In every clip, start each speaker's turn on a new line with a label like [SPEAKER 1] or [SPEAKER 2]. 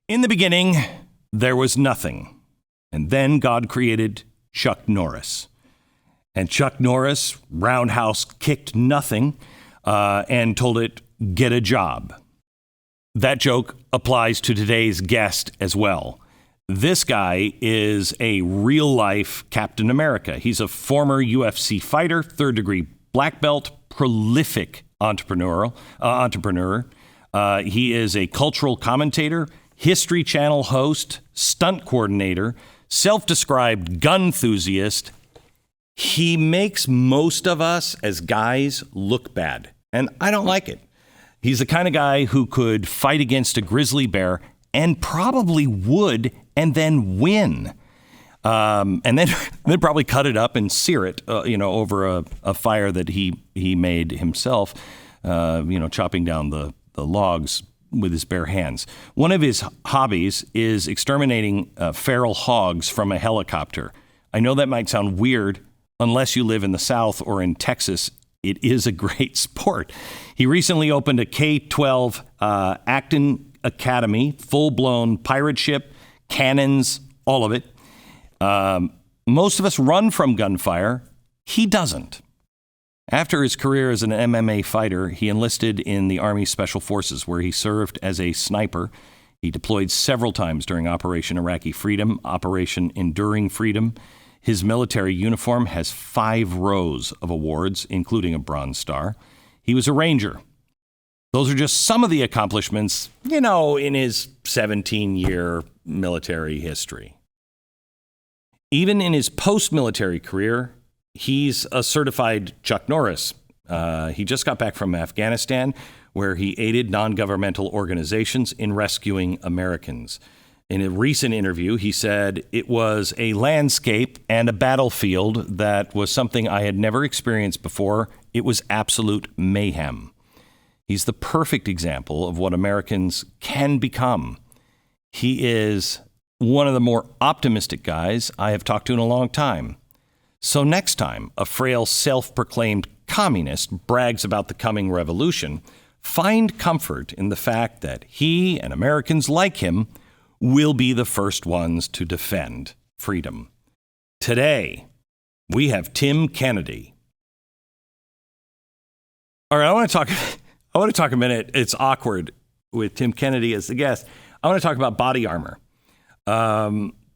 [SPEAKER 1] In the beginning, there was nothing. And then God created Chuck Norris. And Chuck Norris roundhouse kicked nothing and told it, get a job. That joke applies to today's guest as well. This guy is a real-life Captain America. He's a former UFC fighter, third-degree black belt, prolific entrepreneur. He is a cultural commentator, History Channel host, stunt coordinator, self-described gun enthusiast. He makes most of us as guys look bad, and I don't like it. He's the kind of guy who could fight against a grizzly bear and probably would and then win. And then probably cut it up and sear it, over a fire that he made himself, chopping down the logs with his bare hands. One of his hobbies is exterminating feral hogs from a helicopter. I know that might sound weird unless you live in the South or in Texas. It is a great sport. He recently opened a K-12 Acton Academy, full-blown pirate ship, cannons, all of it. Most of us run from gunfire. He doesn't. After his career as an MMA fighter, he enlisted in the Army Special Forces, where he served as a sniper. He deployed several times during Operation Iraqi Freedom, Operation Enduring Freedom. His military uniform has 5 rows of awards, including a Bronze Star. He was a Ranger. Those are just some of the accomplishments, in his 17-year military history. Even in his post-military career, he's a certified Chuck Norris. He just got back from Afghanistan, where he aided non-governmental organizations in rescuing Americans. In a recent interview, he said, it was a landscape and a battlefield that was something I had never experienced before. It was absolute mayhem. He's the perfect example of what Americans can become. He is one of the more optimistic guys I have talked to in a long time. So next time a frail, self-proclaimed communist brags about the coming revolution, find comfort in the fact that he and Americans like him will be the first ones to defend freedom. Today, we have Tim Kennedy. All right, I want to talk a minute. It's awkward with Tim Kennedy as the guest. I want to talk about body armor.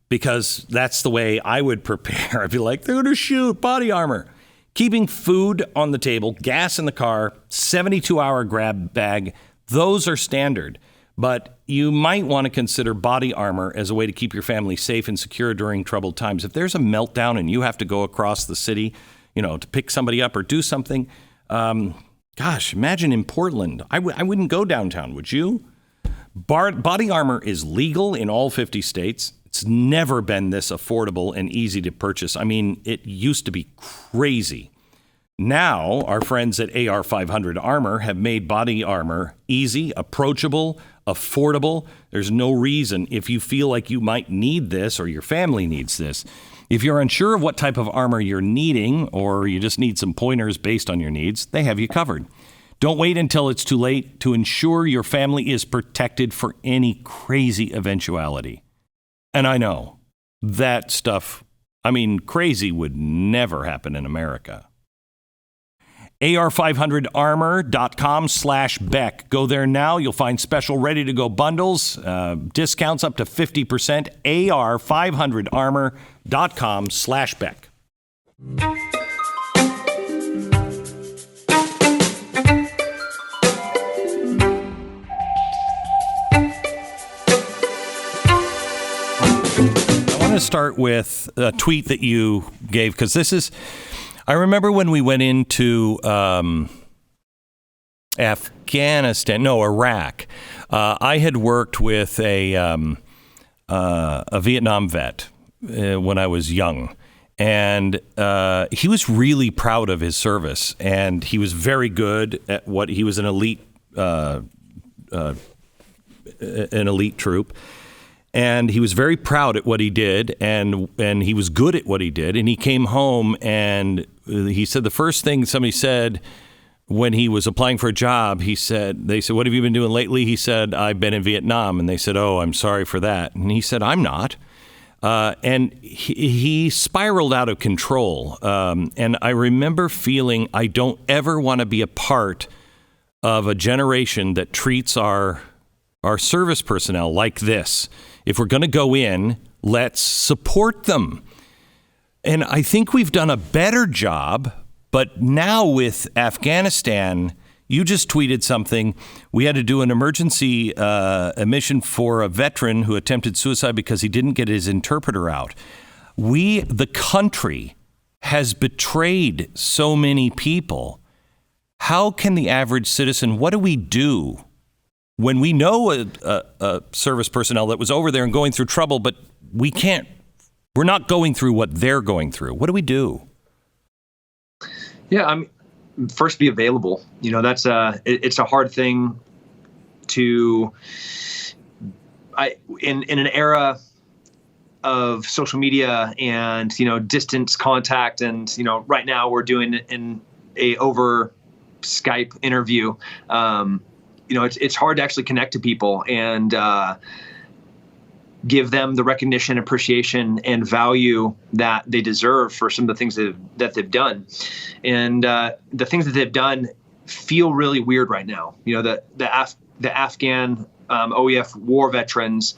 [SPEAKER 1] Because that's the way I would prepare. I'd be like, they're going to shoot, body armor. Keeping food on the table, gas in the car, 72-hour grab bag, those are standard. But you might want to consider body armor as a way to keep your family safe and secure during troubled times. If there's a meltdown and you have to go across the city, to pick somebody up or do something, imagine in Portland. I wouldn't go downtown, would you? Body armor is legal in all 50 states. It's never been this affordable and easy to purchase. I mean, it used to be crazy. Now, our friends at AR500 Armor have made body armor easy, approachable, affordable. There's no reason, if you feel like you might need this or your family needs this. If you're unsure of what type of armor you're needing, or you just need some pointers based on your needs, they have you covered. Don't wait until it's too late to ensure your family is protected for any crazy eventuality. And I know that stuff, crazy would never happen in America. AR500armor.com/Beck. Go there now. You'll find special ready-to-go bundles, discounts up to 50%. AR500armor.com/Beck. I want to start with a tweet that you gave, because this is... I remember when we went into Iraq. I had worked with a Vietnam vet when I was young, and he was really proud of his service, and he was very good at what he was an elite troop. And he was very proud at what he did, and he was good at what he did. And he came home, and he said the first thing somebody said when he was applying for a job, they said, "What have you been doing lately?" He said, "I've been in Vietnam." And they said, "Oh, I'm sorry for that." And he said, "I'm not." And he spiraled out of control. And I remember feeling I don't ever want to be a part of a generation that treats our service personnel like this. If we're going to go in, let's support them. And I think we've done a better job. But now with Afghanistan, you just tweeted something. We had to do an emergency admission for a veteran who attempted suicide because he didn't get his interpreter out. The country, has betrayed so many people. How can the average citizen, what do we do when we know a service personnel that was over there and going through trouble, but we're not going through what they're going through? What do we do?
[SPEAKER 2] Yeah, first be available. That's it's a hard thing to, in an era of social media and, distance contact. And, right now we're doing a over Skype interview. It's hard to actually connect to people and, give them the recognition, appreciation, and value that they deserve for some of the things that they've done. And the things that they've done feel really weird right now. The Afghan OEF war veterans,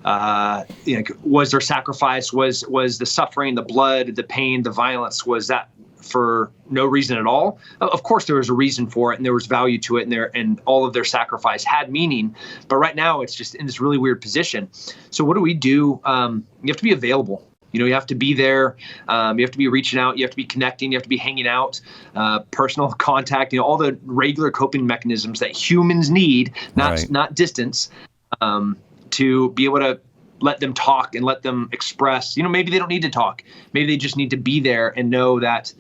[SPEAKER 2] was their sacrifice, was the suffering, the blood, the pain, the violence, was that for no reason at all? Of course, there was a reason for it, and there was value to it, and all of their sacrifice had meaning. But right now, it's just in this really weird position. So what do we do? You have to be available. You have to be there. You have to be reaching out. You have to be connecting. You have to be hanging out, personal contact. All the regular coping mechanisms that humans need, not distance, to be able to let them talk and let them express. Maybe they don't need to talk. Maybe they just need to be there and know that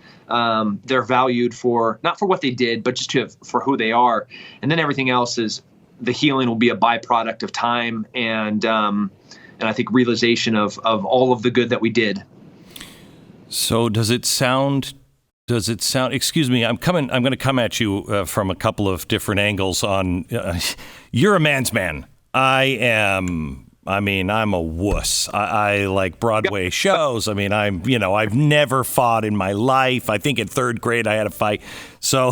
[SPEAKER 2] they're valued for, not for what they did, but just for who they are. And then everything else is, the healing will be a byproduct of time and I think realization of all of the good that we did. So does it sound, excuse me, I'm going to come at you from a couple of different angles on, you're a man's man. I'm a wuss. I like Broadway shows. I've never fought in my life. I think in third grade I had a fight. So,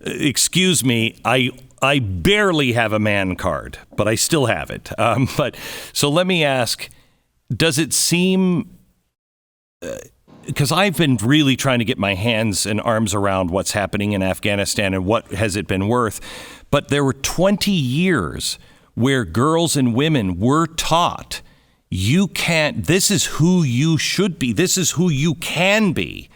[SPEAKER 2] excuse me, I barely have a man card, but I still have it. So let me ask, does it seem, because I've been really trying to get my hands and arms around what's happening in Afghanistan and what has it been worth, but there were 20 years where girls and women were taught, this is who you should be. This is who you can be.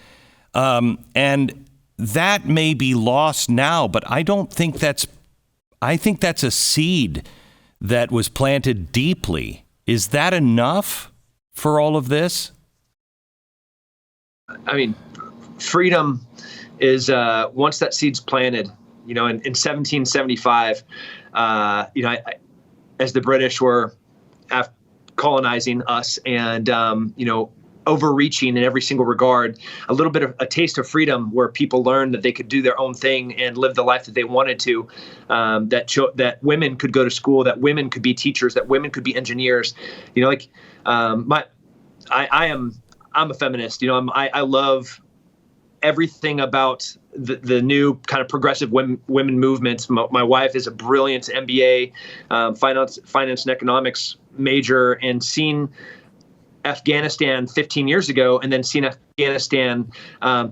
[SPEAKER 2] And that may be lost now, but I think that's a seed that was planted deeply. Is that enough for all of this? Freedom is, once that seed's planted, in 1775, as the British were colonizing us and, overreaching in every single regard, a little bit of a taste of freedom where people learned that they could do their own thing and live the life that they wanted to, that women could go to school, that women could be teachers, that women could be engineers. I'm a feminist. I love everything about the new kind of progressive women movements. My wife is a brilliant MBA, finance and economics major, and seen Afghanistan 15 years ago, and then seen Afghanistan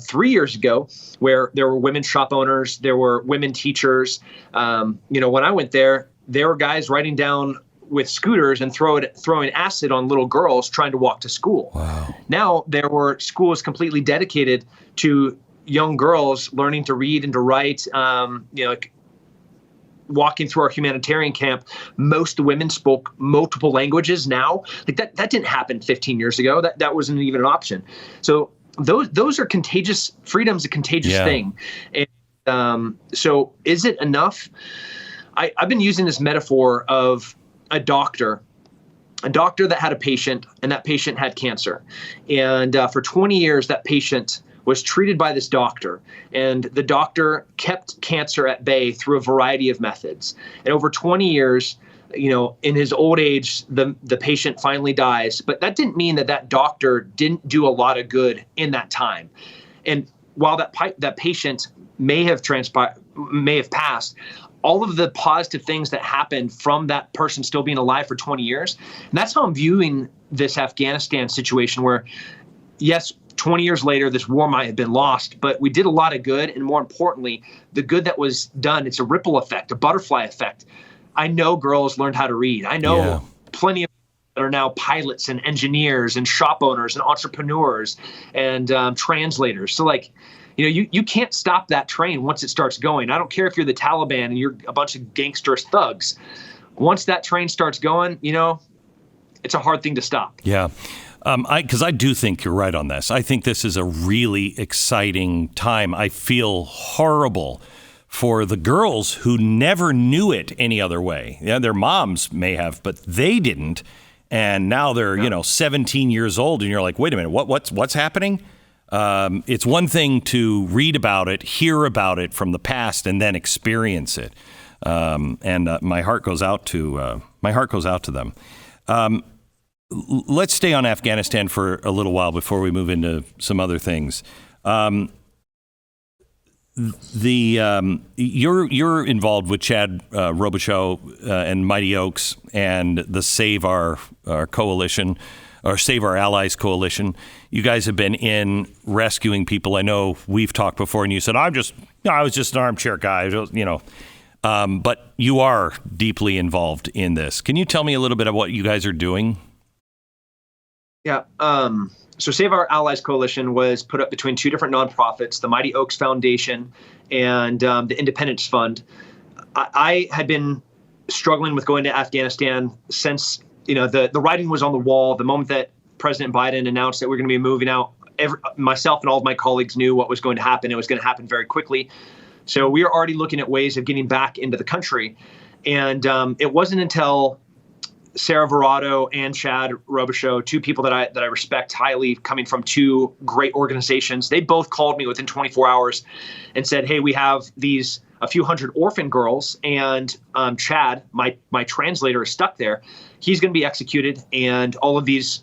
[SPEAKER 2] 3 years ago, where there were women shop owners, there were women teachers. When I went there were guys riding down with scooters and throwing acid on little girls trying to walk to school. Wow. Now there were schools completely dedicated to young girls learning to read and to write. Walking through our humanitarian camp, most women spoke multiple languages now. That didn't happen 15 years ago. That wasn't even an option. So those are contagious. Freedom's a contagious thing. And so is it enough? I've been using this metaphor of a doctor that had a patient, and that patient had cancer. And for 20 years, that patient was treated by this doctor, and the doctor kept cancer at bay through a variety of methods. And over 20 years, in his old age, the patient finally dies. But that didn't mean that doctor didn't do a lot of good in that time. And while that patient may have passed, all of the positive things that happened from that person still being alive for 20 years. And that's how I'm viewing this Afghanistan situation, where, yes, 20 years later, this war might have been lost, but we did a lot of good. And more importantly, the good that was done, it's a ripple effect, a butterfly effect. I know girls learned how to read. I know plenty of that are now pilots and engineers and shop owners and entrepreneurs and translators. So you can't stop that train once it starts going. I don't care if you're the Taliban and you're a bunch of gangsters thugs. Once that train starts going, it's a hard thing to stop.
[SPEAKER 1] Yeah. Because I do think you're right on this. I think this is a really exciting time. I feel horrible for the girls who never knew it any other way. Yeah, their moms may have, but they didn't. And now they're, 17 years old, and you're like, wait a minute, what's happening? It's one thing to read about it, hear about it from the past, and then experience it. And my heart goes out to them. Let's stay on Afghanistan for a little while before we move into some other things. You're involved with Chad Robichaux and Mighty Oaks and the Save Our Coalition, or Save Our Allies Coalition. You guys have been in rescuing people. I know we've talked before, and you said I was just an armchair guy, but you are deeply involved in this. Can you tell me a little bit of what you guys are doing?
[SPEAKER 2] Yeah. So Save Our Allies Coalition was put up between two different nonprofits, the Mighty Oaks Foundation and the Independence Fund. I had been struggling with going to Afghanistan since, the writing was on the wall. The moment that President Biden announced that we're going to be moving out, myself and all of my colleagues knew what was going to happen. It was going to happen very quickly. So we were already looking at ways of getting back into the country. And it wasn't until Sarah Verado and Chad Robichaux, two people that I respect highly, coming from two great organizations. They both called me within 24 hours and said, hey, we have a few hundred orphan girls, and Chad, my translator, is stuck there. He's going to be executed, and all of these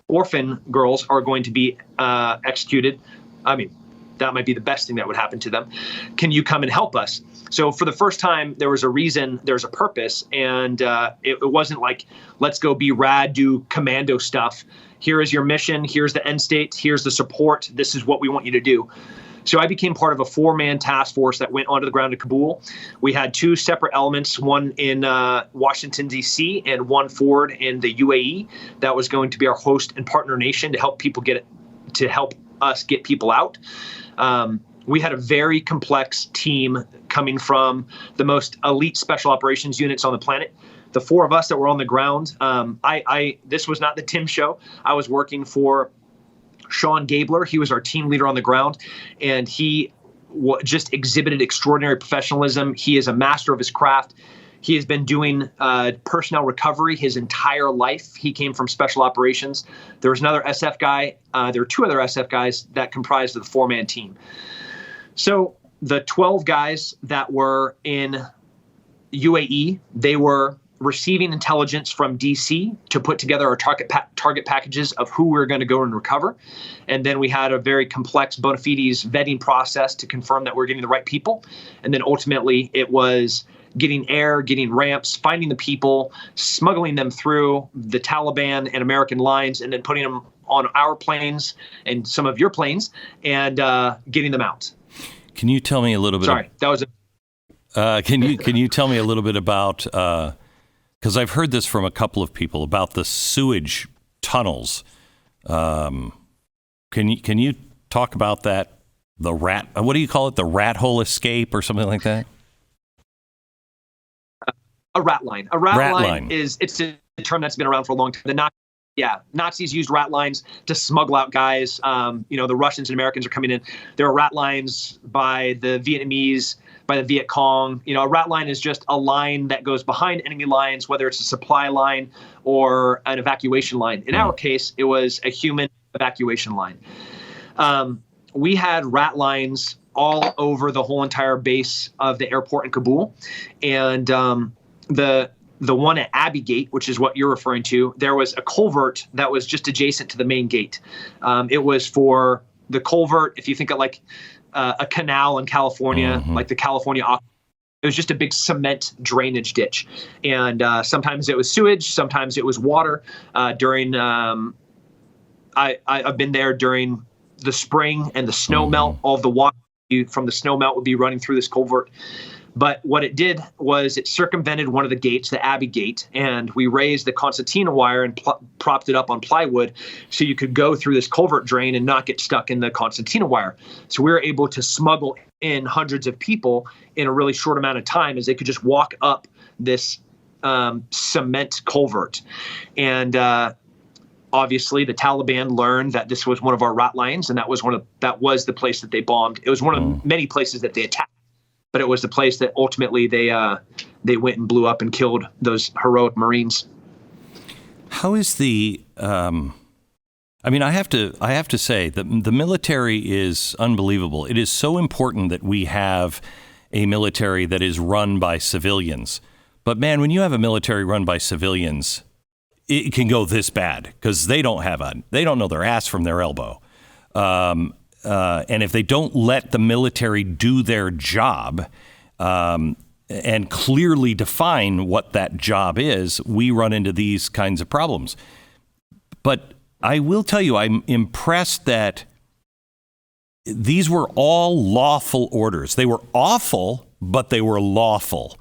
[SPEAKER 2] orphan girls are going to be executed. I mean, that might be the best thing that would happen to them. Can you come and help us? So for the first time, there was a reason, there's a purpose, and it wasn't like, let's go be rad, do commando stuff. Here is your mission. Here's the end state. Here's the support. This is what we want you to do. So I became part of a 4-man task force that went onto the ground to Kabul. We had 2 separate elements, one in Washington, D.C., and one forward in the UAE. That was going to be our host and partner nation to help us get people out. We had a very complex team coming from the most elite special operations units on the planet. The 4 of us that were on the ground, this was not the Tim show. I was working for Sean Gabler. He was our team leader on the ground, and he just exhibited extraordinary professionalism. He is a master of his craft. He has been doing personnel recovery his entire life. He came from special operations. There was another SF guy. There were 2 other SF guys that comprised of the 4-man team. So the 12 guys that were in UAE, they were receiving intelligence from DC to put together our target packages of who we were going to go and recover. And then we had a very complex bona fides vetting process to confirm that we're getting the right people. And then ultimately it was getting air, getting ramps, finding the people, smuggling them through the Taliban and American lines, and then putting them on our planes and some of your planes and getting them out.
[SPEAKER 1] Can you tell me a little bit?
[SPEAKER 2] Sorry, that was a.
[SPEAKER 1] Can you tell me a little bit about? Because I've heard this from a couple of people about the sewage tunnels. Can you talk about that? The rat? What do you call it? The rat hole escape or something like that?
[SPEAKER 2] A rat line. A rat line it's a term that's been around for a long time. Nazis used rat lines to smuggle out guys. The Russians and Americans are coming in. There are rat lines by the Vietnamese, by the Viet Cong. A rat line is just a line that goes behind enemy lines, whether it's a supply line or an evacuation line. In our case, it was a human evacuation line. we had rat lines all over the whole entire base of the airport in Kabul. And the one at Abbey Gate, which is what you're referring to, there was a culvert that was just adjacent to the main gate. It was for the culvert, if you think of like a canal in California, like the California Aqua. It was just a big cement drainage ditch. And sometimes it was sewage, sometimes it was water. I've been there during the spring and the snow melt. All of the water from the snow melt would be running through this culvert. But what it did was it circumvented one of the gates, the Abbey Gate, and we raised the concertina wire and propped it up on plywood so you could go through this culvert drain and not get stuck in the concertina wire. So we were able to smuggle in hundreds of people in a really short amount of time, as they could just walk up this cement culvert. And obviously, the Taliban learned that this was one of our rat lines, and that was the place that they bombed. It was one of many places that they attacked. But it was the place that ultimately they went and blew up and killed those heroic Marines.
[SPEAKER 1] How is the? I mean, I have to say that the military is unbelievable. It is so important that we have a military that is run by civilians. But man, when you have a military run by civilians, it can go this bad because they don't know their ass from their elbow. And if they don't let the military do their job and clearly define what that job is, we run into these kinds of problems. But I will tell you, I'm impressed that these were all lawful orders. They were awful, but they were lawful.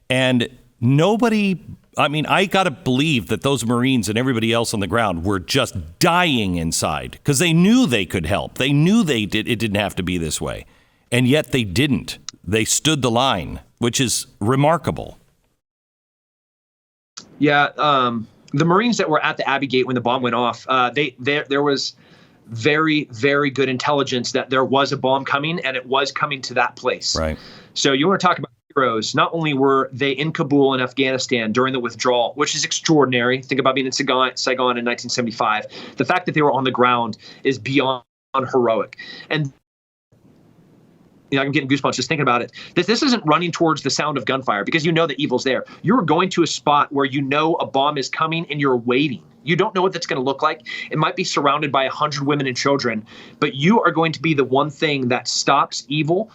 [SPEAKER 1] And nobody... I mean, I got to believe that those Marines and everybody else on the ground were just dying inside because they knew they could help. They knew it didn't have to be this way. And yet they didn't. They stood the line, which is remarkable.
[SPEAKER 2] Yeah. The Marines that were at the Abbey Gate when the bomb went off, there was very, very good intelligence that there was a bomb coming, and it was coming to that place. Right. So you want to talk about heroes. Not only were they in Kabul in Afghanistan during the withdrawal, which is extraordinary. Think about being in Saigon in 1975. The fact that they were on the ground is beyond heroic. And I'm getting goosebumps just thinking about it. This isn't running towards the sound of gunfire because you know the evil's there. You're going to a spot where you know a bomb is coming and you're waiting. You don't know what that's going to look like. It might be surrounded by 100 women and children, but you are going to be the one thing that stops evil,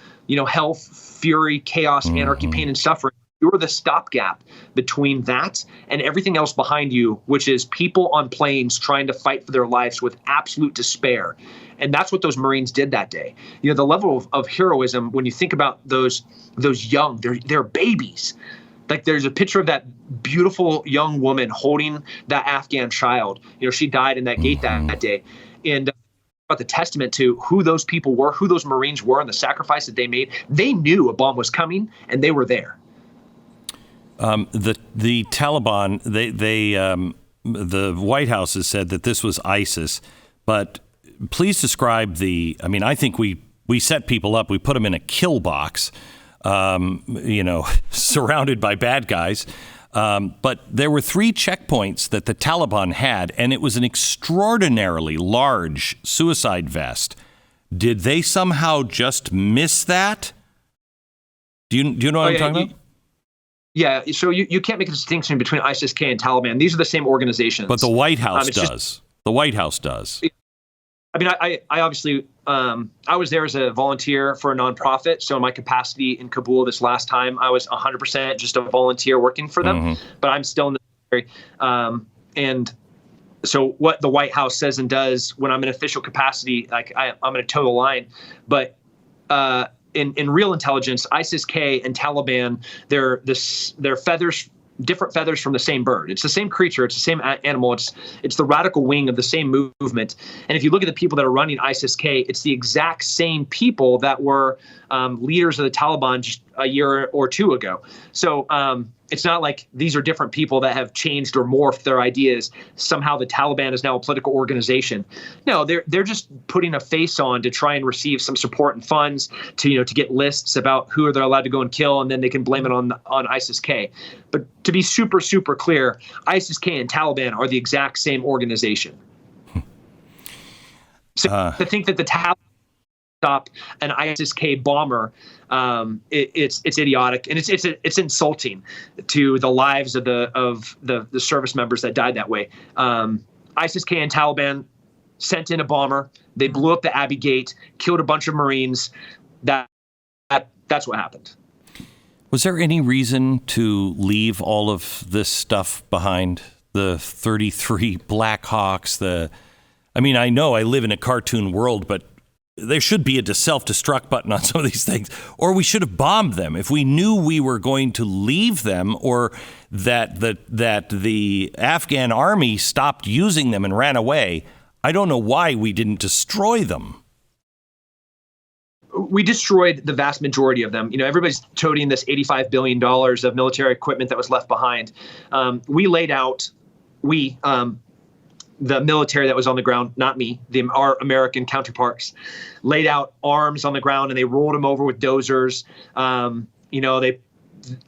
[SPEAKER 2] health, fury, chaos, anarchy, pain, and suffering. You're the stopgap between that and everything else behind you, which is people on planes trying to fight for their lives with absolute despair. And that's what those Marines did that day. The level of heroism, when you think about those young, they're babies. Like there's a picture of that beautiful young woman holding that Afghan child. She died in that gate that day. And about the testament to who those people were, who those Marines were, and the sacrifice that they made. They knew a bomb was coming, and they were there.
[SPEAKER 1] The Taliban, the White House has said that this was ISIS, but please describe I think we set people up, we put them in a kill box, surrounded by bad guys. But there were 3 checkpoints that the Taliban had, and it was an extraordinarily large suicide vest. Did they somehow just miss that? Do you know what I'm talking about?
[SPEAKER 2] Yeah, so you can't make a distinction between ISIS-K and Taliban. These are the same organizations.
[SPEAKER 1] But the White House does. The White House does.
[SPEAKER 2] I mean, I obviously, I was there as a volunteer for a nonprofit. So in my capacity in Kabul this last time, I was 100% just a volunteer working for them. But I'm still in the military. And so what the White House says and does when I'm in official capacity, like I'm going to toe the line. But in real intelligence, ISIS-K and Taliban, they're feathers, different feathers from the same bird. It's the same creature. It's the same animal. It's the radical wing of the same movement. And if you look at the people that are running ISIS-K, it's the exact same people that were leaders of the Taliban just a year or 2 ago. So it's not like these are different people that have changed or morphed their ideas. Somehow the Taliban is now a political organization. No, they're just putting a face on to try and receive some support and funds to get lists about who they're allowed to go and kill, and then they can blame it on ISIS-K. But to be super, super clear, ISIS-K and Taliban are the exact same organization. So to think that the Taliban stop an ISIS-K bomber, it's idiotic, and it's insulting to the lives of the service members that died that way. ISIS-K and Taliban sent in a bomber. They blew up the Abbey gate, killed a bunch of Marines. That's what happened.
[SPEAKER 1] Was there any reason to leave all of this stuff behind? The 33 Black Hawks, I know I live in a cartoon world, but there should be a self-destruct button on some of these things, or we should have bombed them if we knew we were going to leave them, or that the Afghan army stopped using them and ran away. I don't know why we didn't destroy them.
[SPEAKER 2] We destroyed the vast majority of them. Everybody's toting this $85 billion of military equipment that was left behind. The military that was on the ground, not me, our American counterparts, laid out arms on the ground, and they rolled them over with dozers.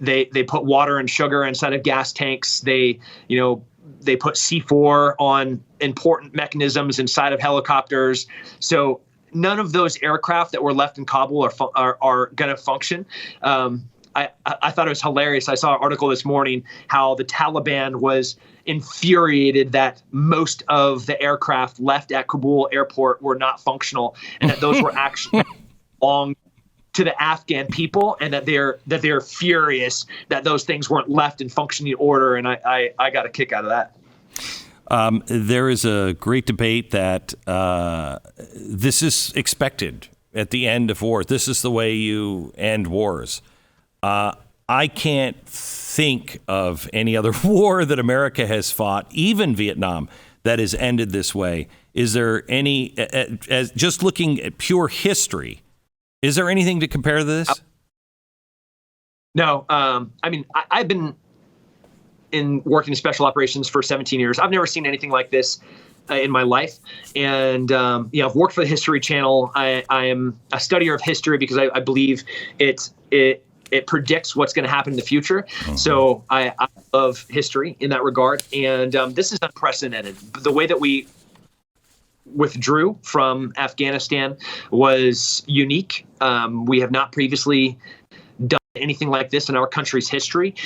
[SPEAKER 2] They put water and sugar inside of gas tanks. They put C4 on important mechanisms inside of helicopters. So none of those aircraft that were left in Kabul are going to function. I thought it was hilarious. I saw an article this morning how the Taliban was infuriated that most of the aircraft left at Kabul airport were not functional, and that those were actually belonged to the Afghan people, and that they're furious that those things weren't left in functioning order. And I got a kick out of that.
[SPEAKER 1] There is a great debate that this is expected at the end of war. This is the way you end wars. I can't think of any other war that America has fought, even Vietnam, that has ended this way. Is there any, as just looking at pure history, is there anything to compare to this?
[SPEAKER 2] No. I've been working in special operations for 17 years. I've never seen anything like this in my life. And, I've worked for the History Channel. I am a studier of history because I believe it predicts what's going to happen in the future. Mm-hmm. So I love history in that regard. And this is unprecedented. The way that we withdrew from Afghanistan was unique. We have not previously done anything like this in our country's history.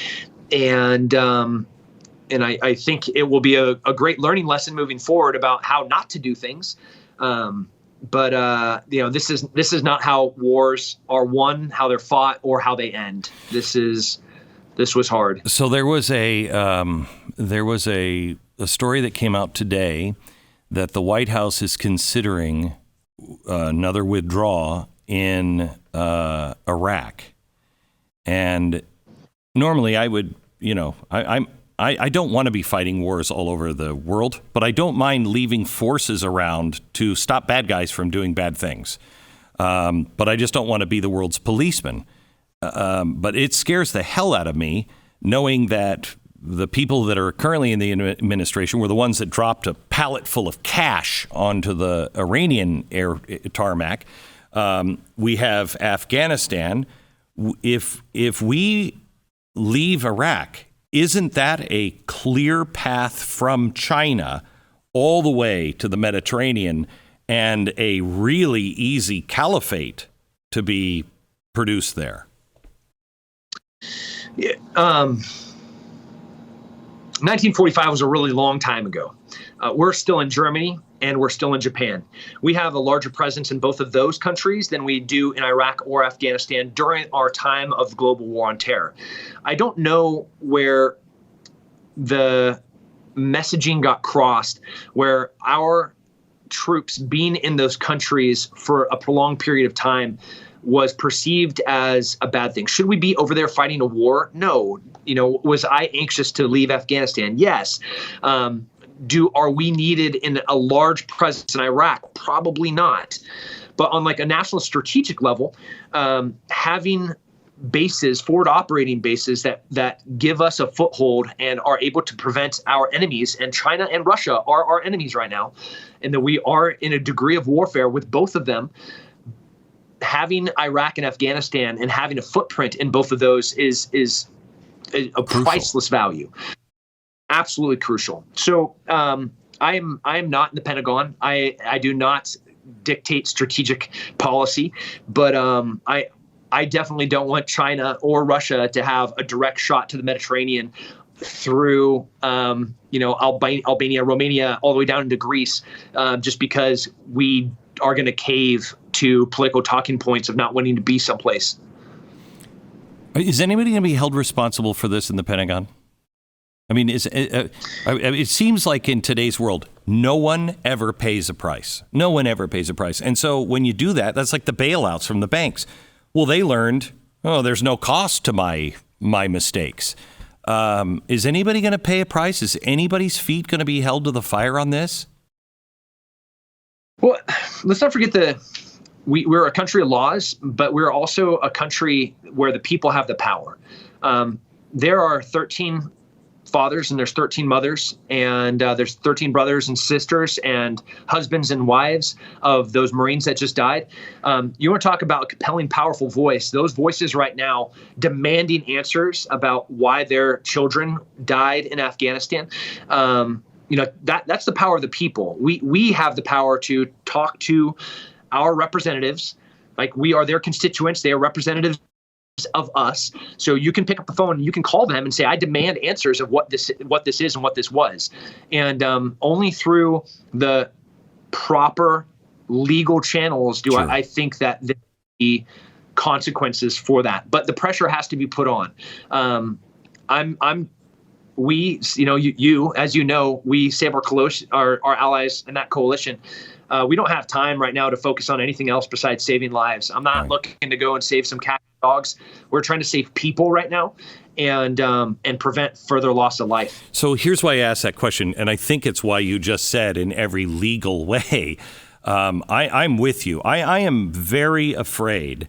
[SPEAKER 2] And I think it will be a great learning lesson moving forward about how not to do things. But this is not how wars are won, how they're fought, or how they end. This was hard.
[SPEAKER 1] So there was a story that came out today that the White House is considering another withdrawal in Iraq. And normally I would, I don't want to be fighting wars all over the world, but I don't mind leaving forces around to stop bad guys from doing bad things. But I just don't want to be the world's policeman. But it scares the hell out of me knowing that the people that are currently in the administration were the ones that dropped a pallet full of cash onto the Iranian air tarmac. We have Afghanistan. If we leave Iraq, isn't that a clear path from China all the way to the Mediterranean and a really easy caliphate to be produced there?
[SPEAKER 2] Yeah, 1945 was a really long time ago. We're still in Germany and we're still in Japan. We have a larger presence in both of those countries than we do in Iraq or Afghanistan during our time of global war on terror. I don't know where the messaging got crossed, where our troops being in those countries for a prolonged period of time was perceived as a bad thing. Should we be over there fighting a war? No. Was I anxious to leave Afghanistan? Yes. Are we needed in a large presence in Iraq? Probably not. But on like a national strategic level, having bases, forward operating bases that give us a foothold and are able to prevent our enemies, and China and Russia are our enemies right now, and that we are in a degree of warfare with both of them. Having Iraq and Afghanistan and having a footprint in both of those is a priceless value. Absolutely crucial. So I am not in the Pentagon. I do not dictate strategic policy. But I definitely don't want China or Russia to have a direct shot to the Mediterranean through, Albania, Romania, all the way down into Greece, just because we are going to cave to political talking points of not wanting to be someplace.
[SPEAKER 1] Is anybody going to be held responsible for this in the Pentagon? I mean, it seems like in today's world, no one ever pays a price. No one ever pays a price. And so when you do that, that's like the bailouts from the banks. Well, they learned, there's no cost to my mistakes. Is anybody going to pay a price? Is anybody's feet going to be held to the fire on this?
[SPEAKER 2] Well, let's not forget we're a country of laws, but we're also a country where the people have the power. There are 13 fathers and there's 13 mothers and there's 13 brothers and sisters and husbands and wives of those Marines that just died. You want to talk about a compelling, powerful voice. Those voices right now demanding answers about why their children died in Afghanistan. That's the power of the people. We have the power to talk to our representatives. Like, we are their constituents. They are representatives of us. So you can pick up the phone and you can call them and say, I demand answers of what this is and what this was. And only through the proper legal channels do I think that there will be consequences for that. But the pressure has to be put on. We, as you know, we save our allies in that coalition. We don't have time right now to focus on anything else besides saving lives. I'm not looking to go and save some cat dogs. We're trying to save people right now and prevent further loss of life. So
[SPEAKER 1] here's why I asked that question, and I think it's why you just said in every legal way. I'm with you. I am very afraid.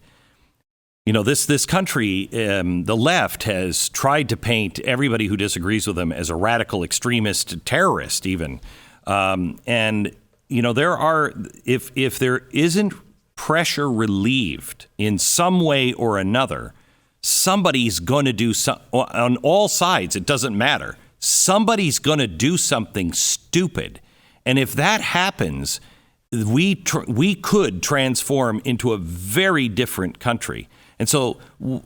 [SPEAKER 1] This country, the left has tried to paint everybody who disagrees with them as a radical extremist terrorist, even. There are, if there isn't pressure relieved in some way or another, somebody's going to do on all sides. It doesn't matter. Somebody's going to do something stupid. And if that happens, we could transform into a very different country. And so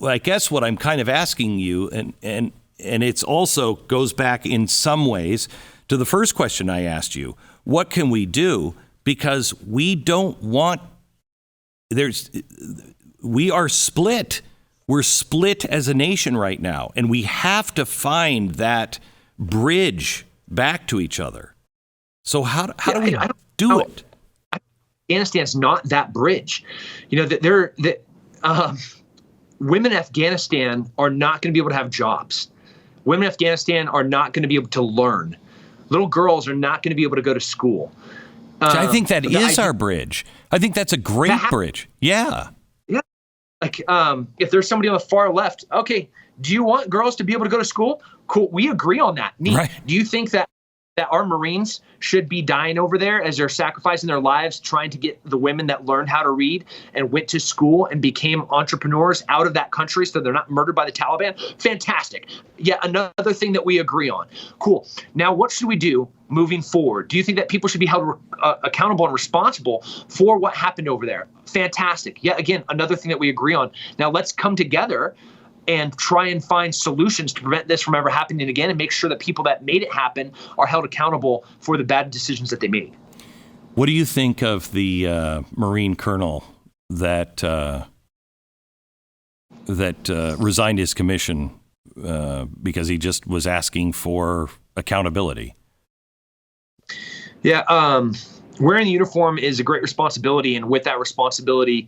[SPEAKER 1] I guess what I'm kind of asking you, and it's also goes back in some ways to the first question I asked you, what can we do? Because we don't want, we are split. We're split as a nation right now. And we have to find that bridge back to each other. So how do we do it?
[SPEAKER 2] Afghanistan's not that bridge. Women in Afghanistan are not going to be able to have jobs. Women in Afghanistan are not going to be able to learn. Little girls are not going to be able to go to school.
[SPEAKER 1] I think that is our bridge. I think that's a great bridge. Yeah.
[SPEAKER 2] Yeah. Like, if there's somebody on the far left, okay, do you want girls to be able to go to school? Cool. We agree on that. Neat. Right. Do you think that our Marines should be dying over there as they're sacrificing their lives trying to get the women that learned how to read and went to school and became entrepreneurs out of that country so they're not murdered by the Taliban? Fantastic. Yeah, another thing that we agree on. Cool. Now, what should we do moving forward? Do you think that people should be held accountable and responsible for what happened over there? Fantastic. Yeah, again, another thing that we agree on. Now, let's come together and try and find solutions to prevent this from ever happening again and make sure that people that made it happen are held accountable for the bad decisions that they made.
[SPEAKER 1] What do you think of the Marine colonel that resigned his commission because he just was asking for accountability?
[SPEAKER 2] Yeah, wearing the uniform is a great responsibility, and with that responsibility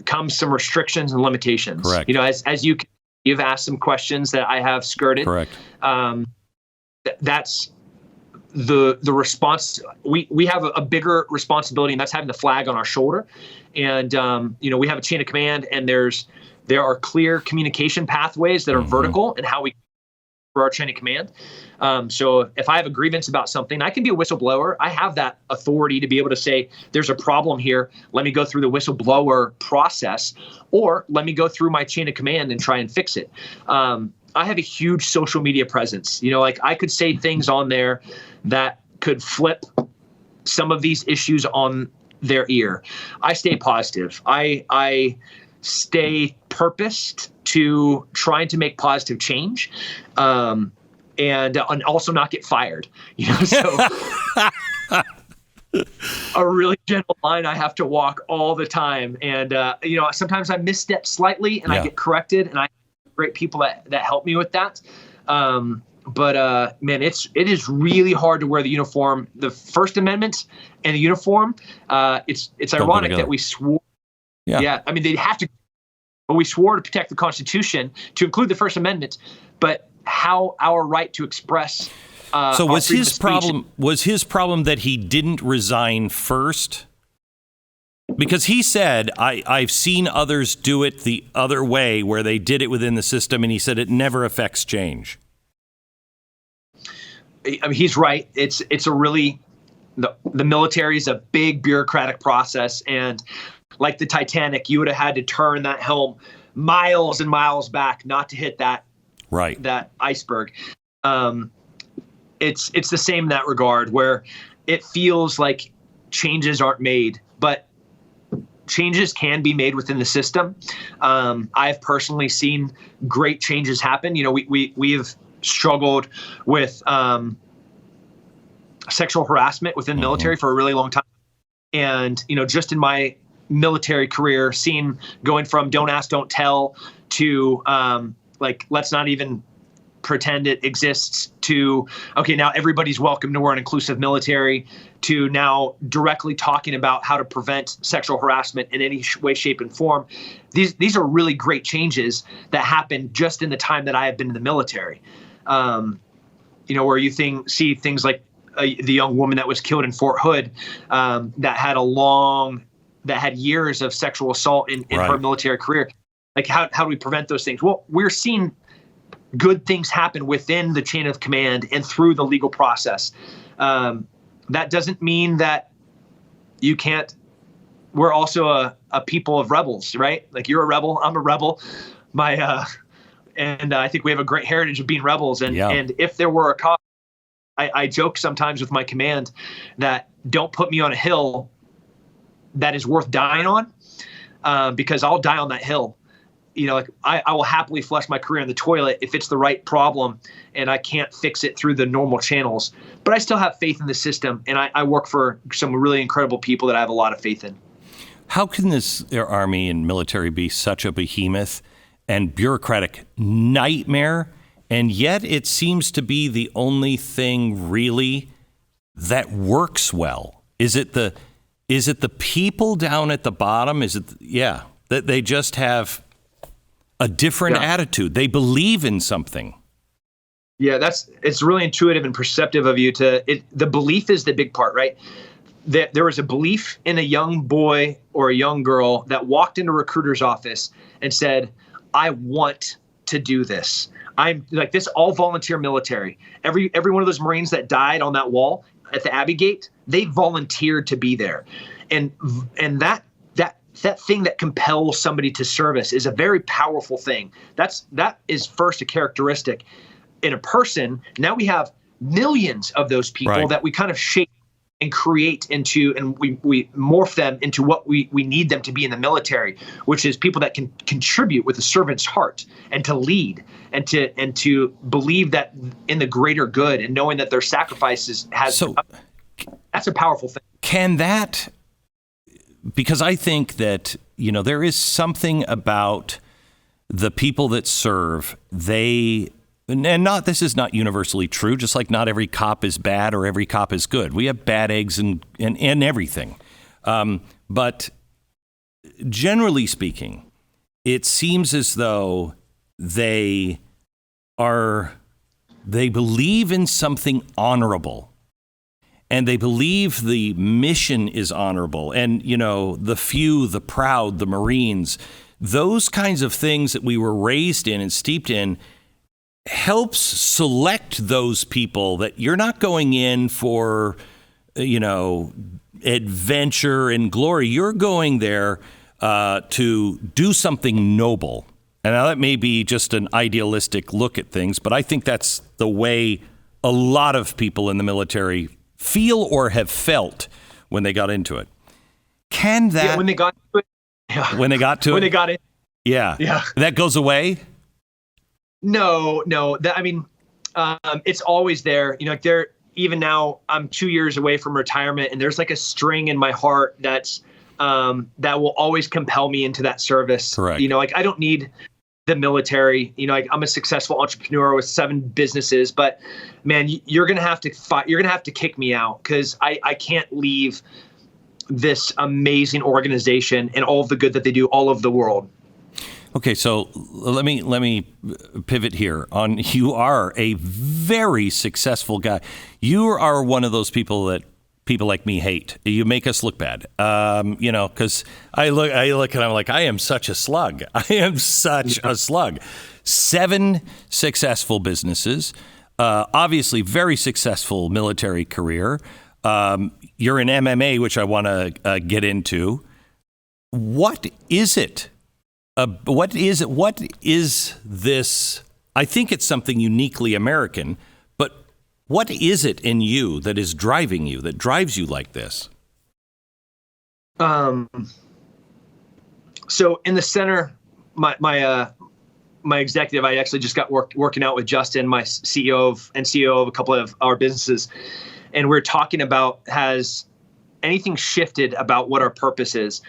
[SPEAKER 2] comes some restrictions and limitations.
[SPEAKER 1] Correct.
[SPEAKER 2] As you've asked some questions that I have skirted.
[SPEAKER 1] Correct.
[SPEAKER 2] That's the response. We have a bigger responsibility, and that's having the flag on our shoulder. And we have a chain of command, and there are clear communication pathways that are vertical in how we for our chain of command. So if I have a grievance about something, I can be a whistleblower. I have that authority to be able to say, there's a problem here. Let me go through the whistleblower process, or let me go through my chain of command and try and fix it. I have a huge social media presence. I could say things on there that could flip some of these issues on their ear. I stay positive. I stay purposed to trying to make positive change, and also not get fired. So a really gentle line I have to walk all the time. And sometimes I misstep slightly and I get corrected, and I have great people that help me with that. But man, it is really hard to wear the uniform. The First Amendment and the uniform. It's ironic that we swore. Yeah. I mean, they have to. But we swore to protect the Constitution, to include the First Amendment. But how our right to express.
[SPEAKER 1] So was his problem? Was his problem that he didn't resign first? Because he said, I've seen others do it the other way, where they did it within the system, and he said it never affects change.
[SPEAKER 2] I mean, he's right. It's a really the military is a big bureaucratic process, and like the Titanic, you would have had to turn that helm miles and miles back not to hit that iceberg. It's the same in that regard, where it feels like changes aren't made, but changes can be made within the system. I've personally seen great changes happen. We have struggled with sexual harassment within the military for a really long time. And, just in my military career, going from don't ask, don't tell to let's not even pretend it exists, to, okay, now everybody's welcome to we're an inclusive military, to now directly talking about how to prevent sexual harassment in any way, shape, and form. These are really great changes that happen just in the time that I have been in the military. Where you see things like the young woman that was killed in Fort Hood, that had years of sexual assault in her military career. Like, how do we prevent those things? Well, we're seeing good things happen within the chain of command and through the legal process. That doesn't mean that you can't. We're also a people of rebels, right? Like, you're a rebel, I'm a rebel. And I think we have a great heritage of being rebels. And if there were a cause, I joke sometimes with my command that don't put me on a hill that is worth dying on, because I'll die on that hill. I will happily flush my career in the toilet if it's the right problem and I can't fix it through the normal channels. But I still have faith in the system, and I work for some really incredible people that I have a lot of faith in.
[SPEAKER 1] How can their army and military be such a behemoth and bureaucratic nightmare, and yet it seems to be the only thing really that works well? Is it the people down at the bottom? That they just have a different attitude? They believe in something.
[SPEAKER 2] Yeah, it's really intuitive and perceptive of you the belief is the big part, right? There was a belief in a young boy or a young girl that walked into a recruiter's office and said, I want to do this. I'm like this all volunteer military. Every one of those Marines that died on that wall at the Abbey gate, they volunteered to be there. And that thing that compels somebody to service is a very powerful thing. That is first a characteristic in a person. Now we have millions of those people that we kind of shape and create into, and we morph them into what we need them to be in the military, which is people that can contribute with a servant's heart and to lead and to believe that in the greater good, and knowing that their sacrifices that's a powerful thing.
[SPEAKER 1] Can that, because I think that, there is something about the people that serve, this is not universally true, just like not every cop is bad or every cop is good. We have bad eggs and everything. But generally speaking, it seems as though they believe in something honorable. And they believe the mission is honorable. And, the few, the proud, the Marines, those kinds of things that we were raised in and steeped in helps select those people that you're not going in for, adventure and glory. You're going there to do something noble. And now that may be just an idealistic look at things, but I think that's the way a lot of people in the military feel or have felt when they got into it. Can that...
[SPEAKER 2] Yeah, when they got to it. Yeah.
[SPEAKER 1] When they got to it?
[SPEAKER 2] When they got it.
[SPEAKER 1] Yeah.
[SPEAKER 2] Yeah.
[SPEAKER 1] That goes away?
[SPEAKER 2] No. It's always there. You know, even now, I'm 2 years away from retirement, and there's like a string in my heart that will always compel me into that service.
[SPEAKER 1] Correct.
[SPEAKER 2] You know, like I don't need the military. You know, like I'm a successful entrepreneur with 7 businesses, but man, you're gonna have to fight. You're gonna have to kick me out because I can't leave this amazing organization and all of the good that they do all over the world.
[SPEAKER 1] Okay, so let me pivot here. You are a very successful guy. You are one of those people that people like me hate. You make us look bad. You know, because I look and I'm like, I am such a slug. I am such a slug. 7 successful businesses, obviously very successful military career. You're in MMA, which I want to get into. What is it? What is this? I think it's something uniquely American, but what is it in you that is driving you, that drives you like this?
[SPEAKER 2] So in the center, my executive, I actually just got working out with Justin, my CEO of a couple of our businesses. And we're talking about, has anything shifted about what our purpose is?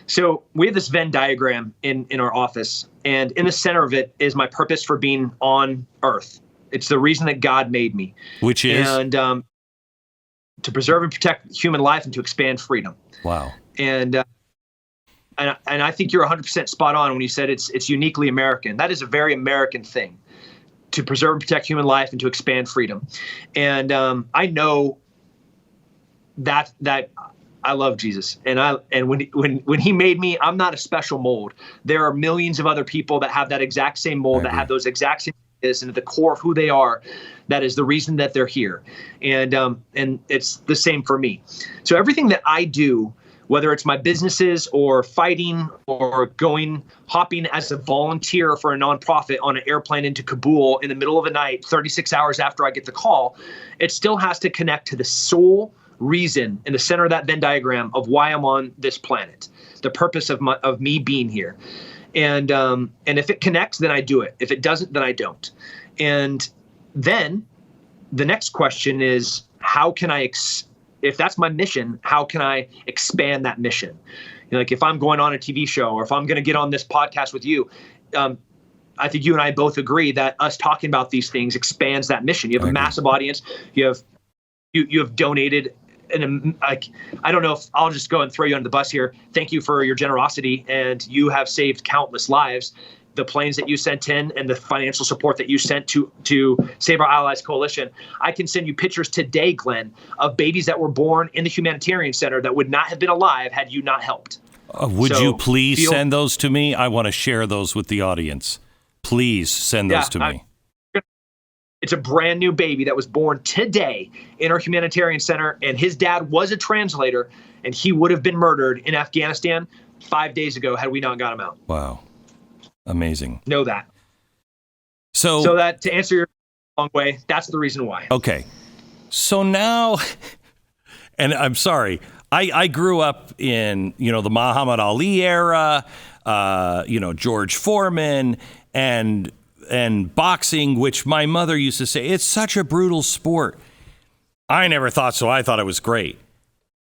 [SPEAKER 2] So we have this Venn diagram in our office, and in the center of it is my purpose for being on Earth. It's the reason that God made me.
[SPEAKER 1] Which is?
[SPEAKER 2] And to preserve and protect human life and to expand freedom.
[SPEAKER 1] Wow.
[SPEAKER 2] And I think you're 100% spot on when you said it's uniquely American. That is a very American thing, to preserve and protect human life and to expand freedom. And I know that I love Jesus, and when he made me, I'm not a special mold. There are millions of other people that have that exact same mold, that have those exact same ideas, and at the core of who they are, that is the reason that they're here. And it's the same for me. So everything that I do, whether it's my businesses or fighting or hopping as a volunteer for a nonprofit on an airplane into Kabul in the middle of the night, 36 hours after I get the call, it still has to connect to the sole reason in the center of that Venn diagram of why I'm on this planet, the purpose of me being here. And if it connects, then I do it. If it doesn't, then I don't. And then the next question is, how can I, if that's my mission, how can I expand that mission? You know, like if I'm going on a TV show, or if I'm going to get on this podcast with you, I think you and I both agree that us talking about these things expands that mission. You have a massive audience. You have donated. And I don't know if I'll just go and throw you under the bus here. Thank you for your generosity, and you have saved countless lives. The planes that you sent in and the financial support that you sent to Save Our Allies Coalition. I can send you pictures today, Glenn, of babies that were born in the humanitarian center that would not have been alive had you not helped.
[SPEAKER 1] Would you please send those to me? I want to share those with the audience. Please send those to me.
[SPEAKER 2] It's a brand new baby that was born today in our humanitarian center, and his dad was a translator, and he would have been murdered in Afghanistan 5 days ago had we not got him out.
[SPEAKER 1] Wow. Amazing.
[SPEAKER 2] Know that.
[SPEAKER 1] So
[SPEAKER 2] that, to answer your long way, that's the reason why.
[SPEAKER 1] Okay. So now, and I'm sorry, I grew up in, the Muhammad Ali era, George Foreman, and boxing, which my mother used to say, it's such a brutal sport. I never thought so. I thought it was great.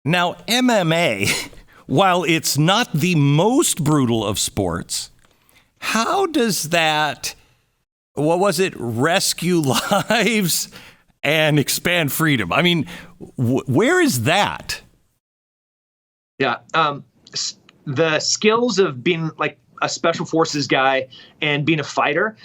[SPEAKER 1] Now, MMA, while it's not the most brutal of sports, how does that, rescue lives and expand freedom? I mean, where is that?
[SPEAKER 2] Yeah. The skills of being like a special forces guy and being a fighter,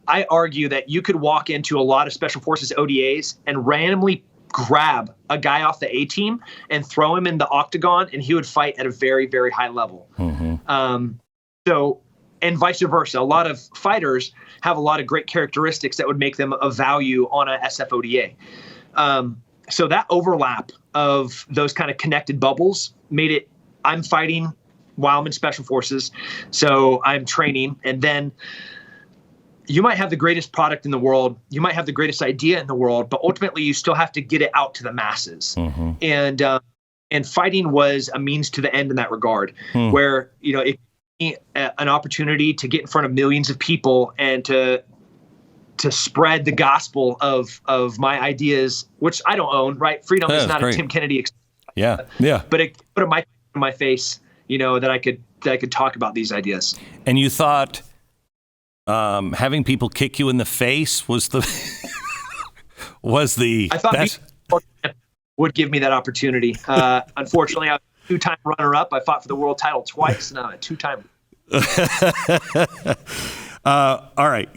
[SPEAKER 2] I argue that you could walk into a lot of special forces ODAs and randomly grab a guy off the A team and throw him in the octagon, and he would fight at a very, very high level. Mm-hmm. And vice versa. A lot of fighters have a lot of great characteristics that would make them of value on a SF ODA. So that overlap of those kind of connected bubbles made it, I'm fighting while I'm in special forces. So I'm training, and then you might have the greatest product in the world, you might have the greatest idea in the world, but ultimately you still have to get it out to the masses. And fighting was a means to the end in that regard, where, you know, it an opportunity to get in front of millions of people and to spread the gospel of my ideas, which I don't own, right? Freedom is not a Tim Kennedy.
[SPEAKER 1] Yeah.
[SPEAKER 2] But it put a mic in my face, you know, that I could talk about these ideas.
[SPEAKER 1] And you thought having people kick you in the face was the
[SPEAKER 2] I thought
[SPEAKER 1] best?
[SPEAKER 2] Would give me that opportunity. Unfortunately, I was a 2-time runner-up. I fought for the world title twice, and I'm a 2-time.
[SPEAKER 1] All right.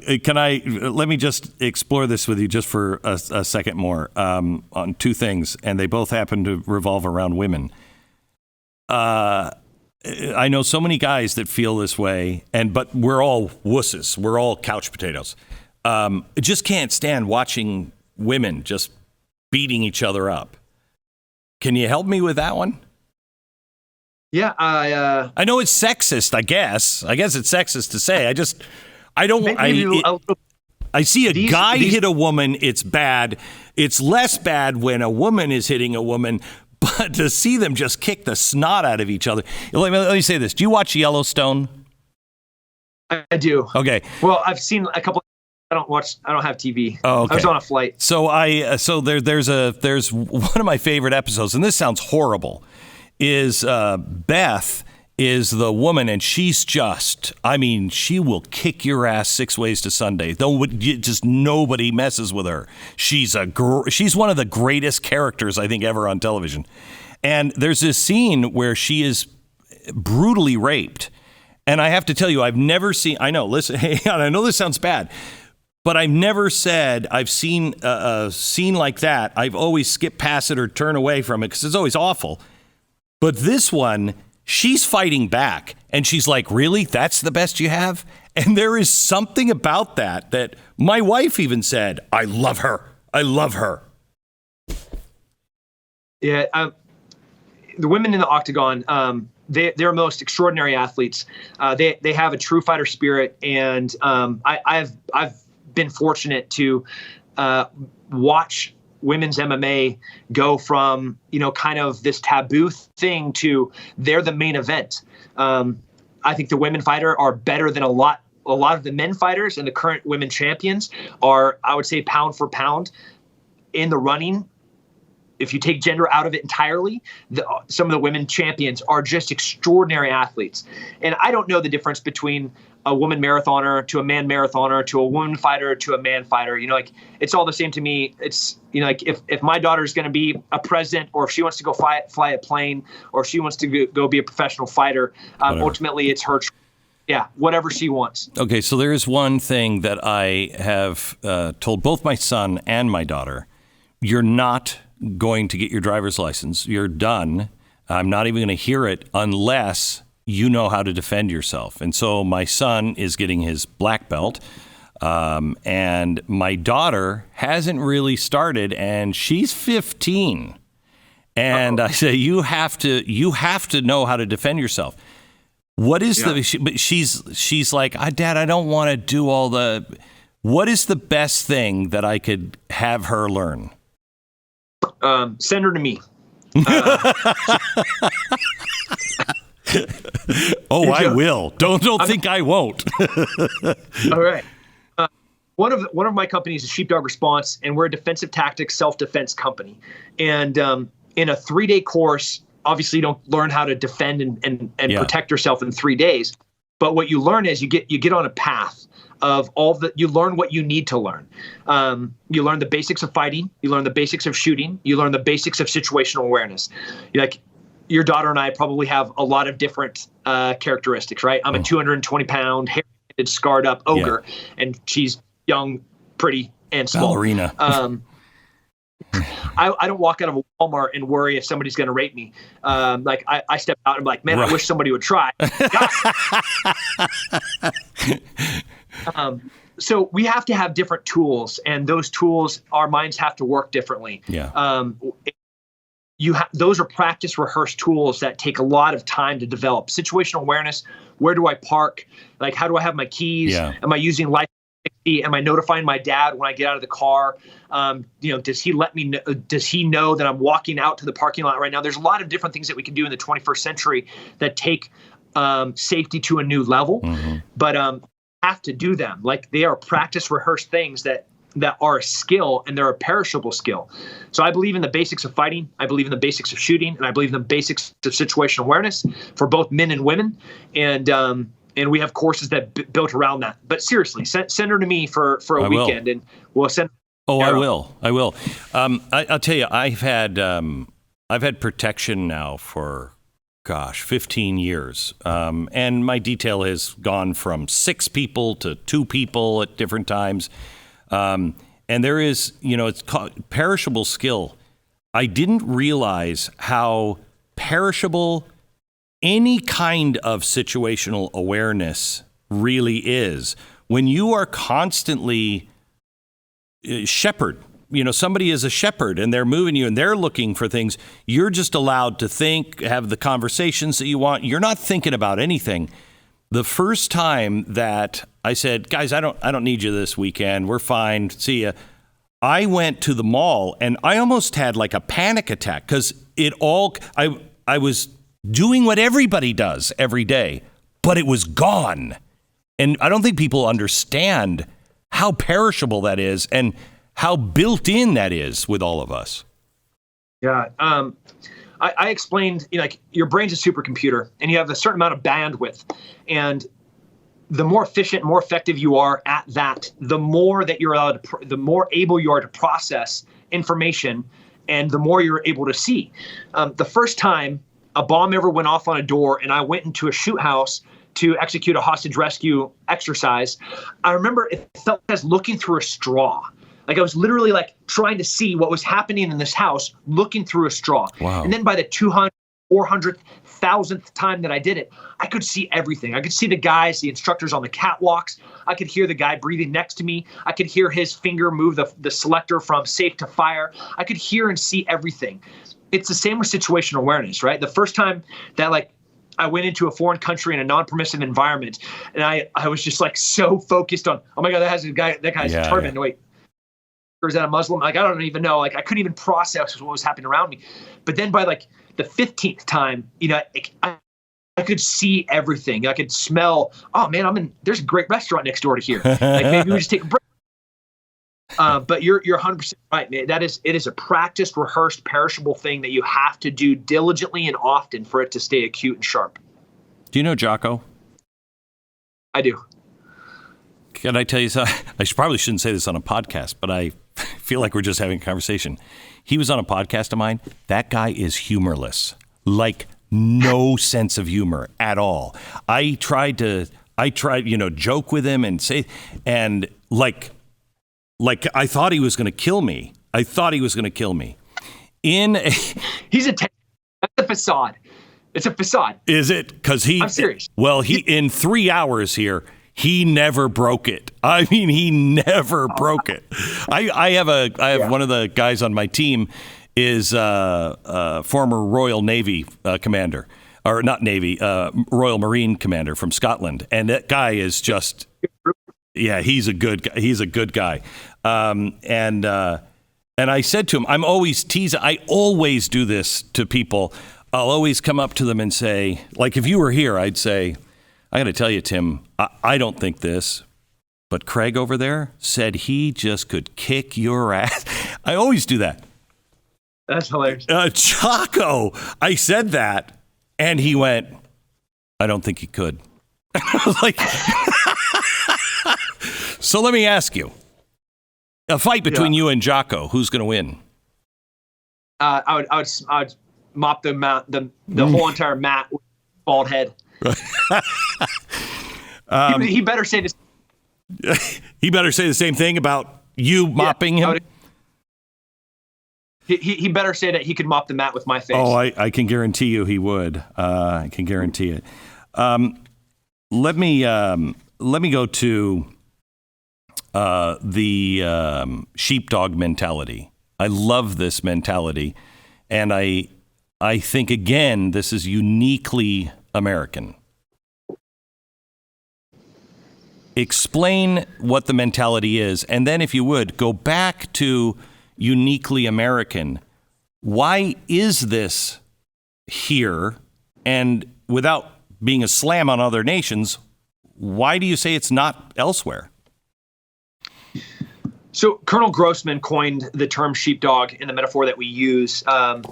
[SPEAKER 1] Let me just explore this with you just for a second more on two things, and they both happen to revolve around women. I know so many guys that feel this way, but we're all wusses. We're all couch potatoes. Just can't stand watching women just beating each other up. Can you help me with that one?
[SPEAKER 2] Yeah,
[SPEAKER 1] I know it's sexist. I guess it's sexist to say. I see a guy hit a woman. It's bad. It's less bad when a woman is hitting a woman. But to see them just kick the snot out of each other. Let me say this. Do you watch Yellowstone?
[SPEAKER 2] I do.
[SPEAKER 1] Okay.
[SPEAKER 2] Well, I've seen a couple. I don't have TV.
[SPEAKER 1] Oh, okay.
[SPEAKER 2] I was on a flight.
[SPEAKER 1] So there's one of my favorite episodes, and this sounds horrible, is Beth is the woman, and she's just, I mean, she will kick your ass 6 ways to Sunday. Just nobody messes with her. She's one of the greatest characters I think ever on television. And there's this scene where she is brutally raped. And I have to tell you, I've never seen, I know, listen, hey, I know this sounds bad, but I've never said I've seen a scene like that. I've always skipped past it or turned away from it because it's always awful. But this one, she's fighting back. And she's like, really? That's the best you have? And there is something about that my wife even said, I love her. I love her.
[SPEAKER 2] Yeah. The women in the octagon, they're most extraordinary athletes. They have a true fighter spirit. And I've been fortunate to watch women's MMA go from, you know, kind of this taboo thing to they're the main event. I think the women fighter are better than a lot of the men fighters, and the current women champions are, I would say, pound for pound in the running. If you take gender out of it entirely, some of the women champions are just extraordinary athletes. And I don't know the difference between a woman marathoner to a man marathoner to a woman fighter to a man fighter. You know, like, it's all the same to me. It's, you know, like if my daughter's going to be a president, or if she wants to go fly a plane, or if she wants to go be a professional fighter, ultimately it's her. Yeah, whatever she wants.
[SPEAKER 1] Okay, so there is one thing that I have told both my son and my daughter. You're not going to get your driver's license. You're done. I'm not even going to hear it unless you know how to defend yourself. And so my son is getting his black belt, and my daughter hasn't really started, and she's 15. And I say, you have to know how to defend yourself. What is but she's like, Dad, I don't want to do all the. What is the best thing that I could have her learn?
[SPEAKER 2] Send her to me.
[SPEAKER 1] I will. Don't think I won't.
[SPEAKER 2] All right. One of my companies is Sheepdog Response, and we're a defensive tactics self-defense company. And in a 3-day course, obviously you don't learn how to defend and protect yourself in 3 days. But what you learn is you get on a path of you learn what you need to learn. You learn the basics of fighting. You learn the basics of shooting. You learn the basics of situational awareness. Your daughter and I probably have a lot of different characteristics, right? I'm a 220-pound, hair-headed, scarred-up ogre, and she's young, pretty, and small.
[SPEAKER 1] Ballerina.
[SPEAKER 2] I don't walk out of a Walmart and worry if somebody's going to rape me. I step out and I'm like, man, right. I wish somebody would try. So we have to have different tools, and those tools, our minds have to work differently.
[SPEAKER 1] Yeah.
[SPEAKER 2] Those are practice rehearsed tools that take a lot of time to develop. Situational awareness. Where do I park? Like, how do I have my keys?
[SPEAKER 1] Yeah.
[SPEAKER 2] Am I using life Am I notifying my dad when I get out of the car? Does he let me know? Does he know that I'm walking out to the parking lot right now? There's a lot of different things that we can do in the 21st century that take safety to a new level, but have to do them. Like, they are practice rehearsed things that are a skill, and they're a perishable skill. So I believe in the basics of fighting. I believe in the basics of shooting, and I believe in the basics of situational awareness for both men and women. And we have courses that built around that. But seriously, send her to me for a weekend, and we'll send.
[SPEAKER 1] Oh, I will. I'll tell you, I've had protection now for 15 years. And my detail has gone from 6 people to 2 people at different times. And there is, it's called perishable skill. I didn't realize how perishable any kind of situational awareness really is. When you are constantly shepherd, somebody is a shepherd and they're moving you and they're looking for things. You're just allowed to think, have the conversations that you want. You're not thinking about anything. The first time that I said, guys, I don't need you this weekend. We're fine. See ya. I went to the mall and I almost had like a panic attack because I was doing what everybody does every day, but it was gone. And I don't think people understand how perishable that is and how built in that is with all of us.
[SPEAKER 2] Yeah. I explained, your brain's a supercomputer and you have a certain amount of bandwidth, and the more efficient, more effective you are at that, the more that you're allowed to, the more able you are to process information, and the more you're able to see. The first time a bomb ever went off on a door and I went into a shoot house to execute a hostage rescue exercise, I remember it felt like I was looking through a straw. Like I was literally trying to see what was happening in this house, looking through a straw.
[SPEAKER 1] Wow.
[SPEAKER 2] And then by the 200th, 400th, 1000th time that I did it, I could see everything. I could see the guys, the instructors on the catwalks. I could hear the guy breathing next to me. I could hear his finger move the selector from safe to fire. I could hear and see everything. It's the same with situational awareness, right? The first time that I went into a foreign country in a non-permissive environment, and I was just so focused on, oh my God, that guy's a turban. Wait, or is that a Muslim? I don't even know. I couldn't even process what was happening around me. But then by the 15th time, I could see everything. I could smell, oh man, there's a great restaurant next door to here. Maybe we just take a break. But you're 100% right, man. It is a practiced, rehearsed, perishable thing that you have to do diligently and often for it to stay acute and sharp.
[SPEAKER 1] Do you know Jocko?
[SPEAKER 2] I do.
[SPEAKER 1] Can I tell you something? I probably shouldn't say this on a podcast, but I feel like we're just having a conversation. He was on a podcast of mine. That guy is humorless, no sense of humor at all. I tried, joke with him and say, and I thought he was going to kill me.
[SPEAKER 2] He's that's a facade. It's a facade.
[SPEAKER 1] Is it? Because
[SPEAKER 2] I'm serious.
[SPEAKER 1] Well, in 3 hours here, he never broke it. I mean, he never broke it. I have one of the guys on my team is former Royal Navy commander, or not Navy, Royal Marine commander from Scotland, and that guy is just, he's a good guy. He's a good guy. And I said to him, I'm always teasing. I always do this to people. I'll always come up to them and say, if you were here, I'd say, I got to tell you, Tim, I don't think this, but Craig over there said he just could kick your ass. I always do that.
[SPEAKER 2] That's hilarious.
[SPEAKER 1] Chaco, I said that, and he went, I don't think he could. I was like, so let me ask you, a fight between you and Jocko, who's going to win?
[SPEAKER 2] I would mop the whole entire mat with a bald head. He better say this.
[SPEAKER 1] He better say the same thing about you mopping him.
[SPEAKER 2] He better say that he could mop the mat with my face.
[SPEAKER 1] Oh, I can guarantee you he would. I can guarantee it. Let me go to the sheepdog mentality. I love this mentality, and I think again this is uniquely American. explain what the mentality is. And then if you would, go back to uniquely American. Why is this here? And without being a slam on other nations, why do you say it's not elsewhere?
[SPEAKER 2] So Colonel Grossman coined the term sheepdog in the metaphor that we use. I'll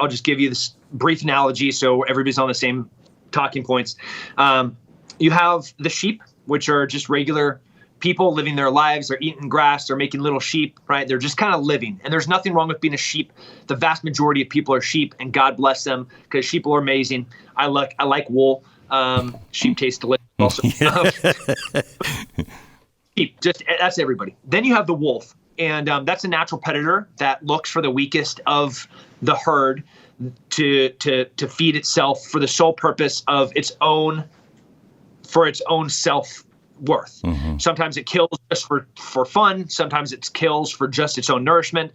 [SPEAKER 2] just give you this brief analogy so everybody's on the same talking points. You have the sheep, which are just regular people living their lives. They're eating grass. They're making little sheep, right? They're just kind of living. And there's nothing wrong with being a sheep. The vast majority of people are sheep, and God bless them because sheep are amazing. I like wool. Sheep taste delicious also. Sheep, that's everybody. Then you have the wolf, and that's a natural predator that looks for the weakest of the herd to feed itself for the sole purpose of its own self-worth. Mm-hmm. Sometimes it kills just for fun. Sometimes it kills for just its own nourishment.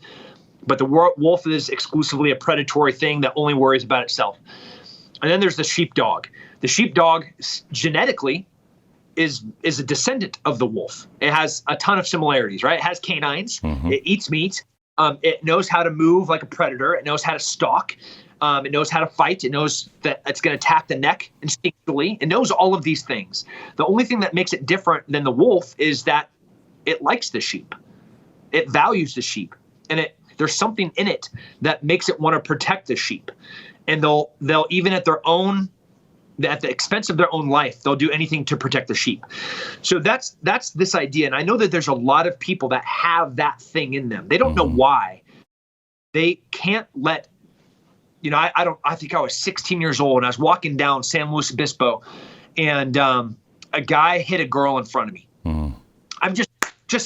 [SPEAKER 2] But the wolf is exclusively a predatory thing that only worries about itself. And then there's the sheepdog. The sheepdog genetically is a descendant of the wolf. It has a ton of similarities, right? It has canines. Mm-hmm. It eats meat. It knows how to move like a predator. It knows how to stalk. It knows how to fight. It knows that it's going to attack the neck instinctually. It knows all of these things. The only thing that makes it different than the wolf is that it likes the sheep. It values the sheep. And there's something in it that makes it want to protect the sheep. And they'll even at the expense of their own life, they'll do anything to protect the sheep. So that's this idea. And I know that there's a lot of people that have that thing in them. They don't know why. They can't let, I think I was 16 years old and I was walking down San Luis Obispo and a guy hit a girl in front of me. Mm. I'm just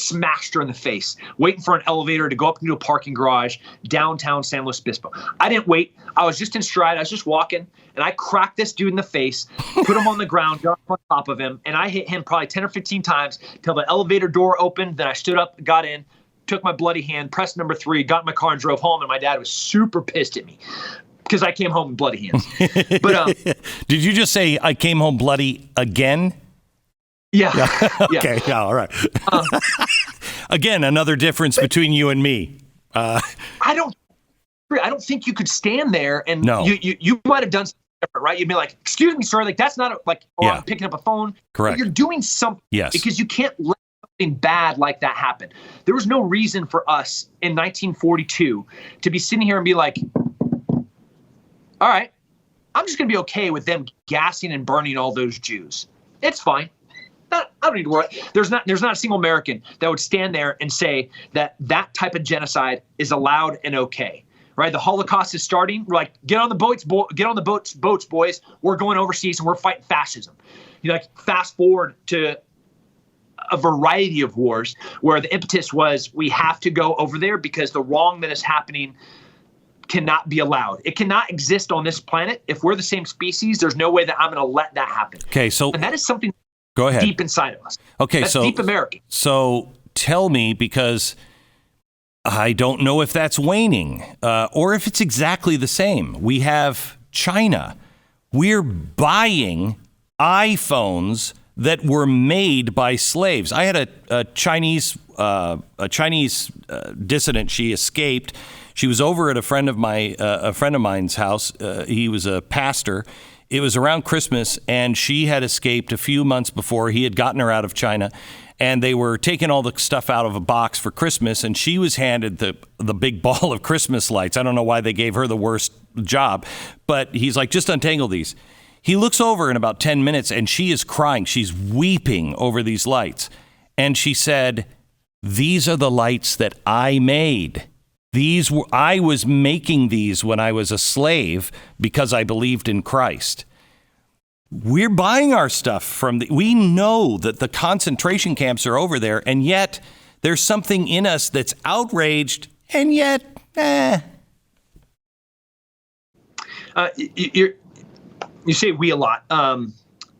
[SPEAKER 2] smashed her in the face, waiting for an elevator to go up into a parking garage downtown San Luis Obispo. I didn't wait. I was just in stride. I was just walking, and I cracked this dude in the face, put him on the ground, got on top of him, and I hit him probably 10 or 15 times till the elevator door opened. Then I stood up, got in, took my bloody hand, pressed number 3, got in my car and drove home, and my dad was super pissed at me because I came home with bloody hands. But
[SPEAKER 1] did you just say I came home bloody again?
[SPEAKER 2] Yeah.
[SPEAKER 1] Okay. Yeah. All right. Again, another difference between you and me.
[SPEAKER 2] I don't think you could stand there and
[SPEAKER 1] no.
[SPEAKER 2] You might have done something different, right? You'd be like, "Excuse me, sir, like that's not I'm picking up a phone."
[SPEAKER 1] Correct.
[SPEAKER 2] But you're doing something.
[SPEAKER 1] Yes.
[SPEAKER 2] Because you can't let something bad like that happen. There was no reason for us in 1942 to be sitting here and be like, "All right, I'm just going to be okay with them gassing and burning all those Jews. It's fine. I don't need to worry." There's not a single American that would stand there and say that type of genocide is allowed and okay, right? The Holocaust is starting. We're like, get on the boats, boys. We're going overseas and we're fighting fascism. Fast forward to a variety of wars where the impetus was we have to go over there because the wrong that is happening cannot be allowed. It cannot exist on this planet. If we're the same species, there's no way that I'm going to let that happen.
[SPEAKER 1] Okay,
[SPEAKER 2] and that is something.
[SPEAKER 1] Go ahead.
[SPEAKER 2] Deep inside of us.
[SPEAKER 1] Okay,
[SPEAKER 2] that's deep American.
[SPEAKER 1] So tell me, because I don't know if that's waning or if it's exactly the same. We have China. We're buying iPhones that were made by slaves. I had a Chinese dissident. She escaped. She was over at a friend of mine's house. He was a pastor. It was around Christmas, and she had escaped a few months before. He had gotten her out of China, and they were taking all the stuff out of a box for Christmas, and she was handed the big ball of Christmas lights. I don't know why they gave her the worst job, but he's like, just untangle these. He looks over in about 10 minutes, and she is crying. She's weeping over these lights. And she said, "These are the lights that I made. I was making these when I was a slave because I believed in Christ." We're buying our stuff we know that the concentration camps are over there, and yet there's something in us that's outraged, and yet,
[SPEAKER 2] You say we a lot. I'm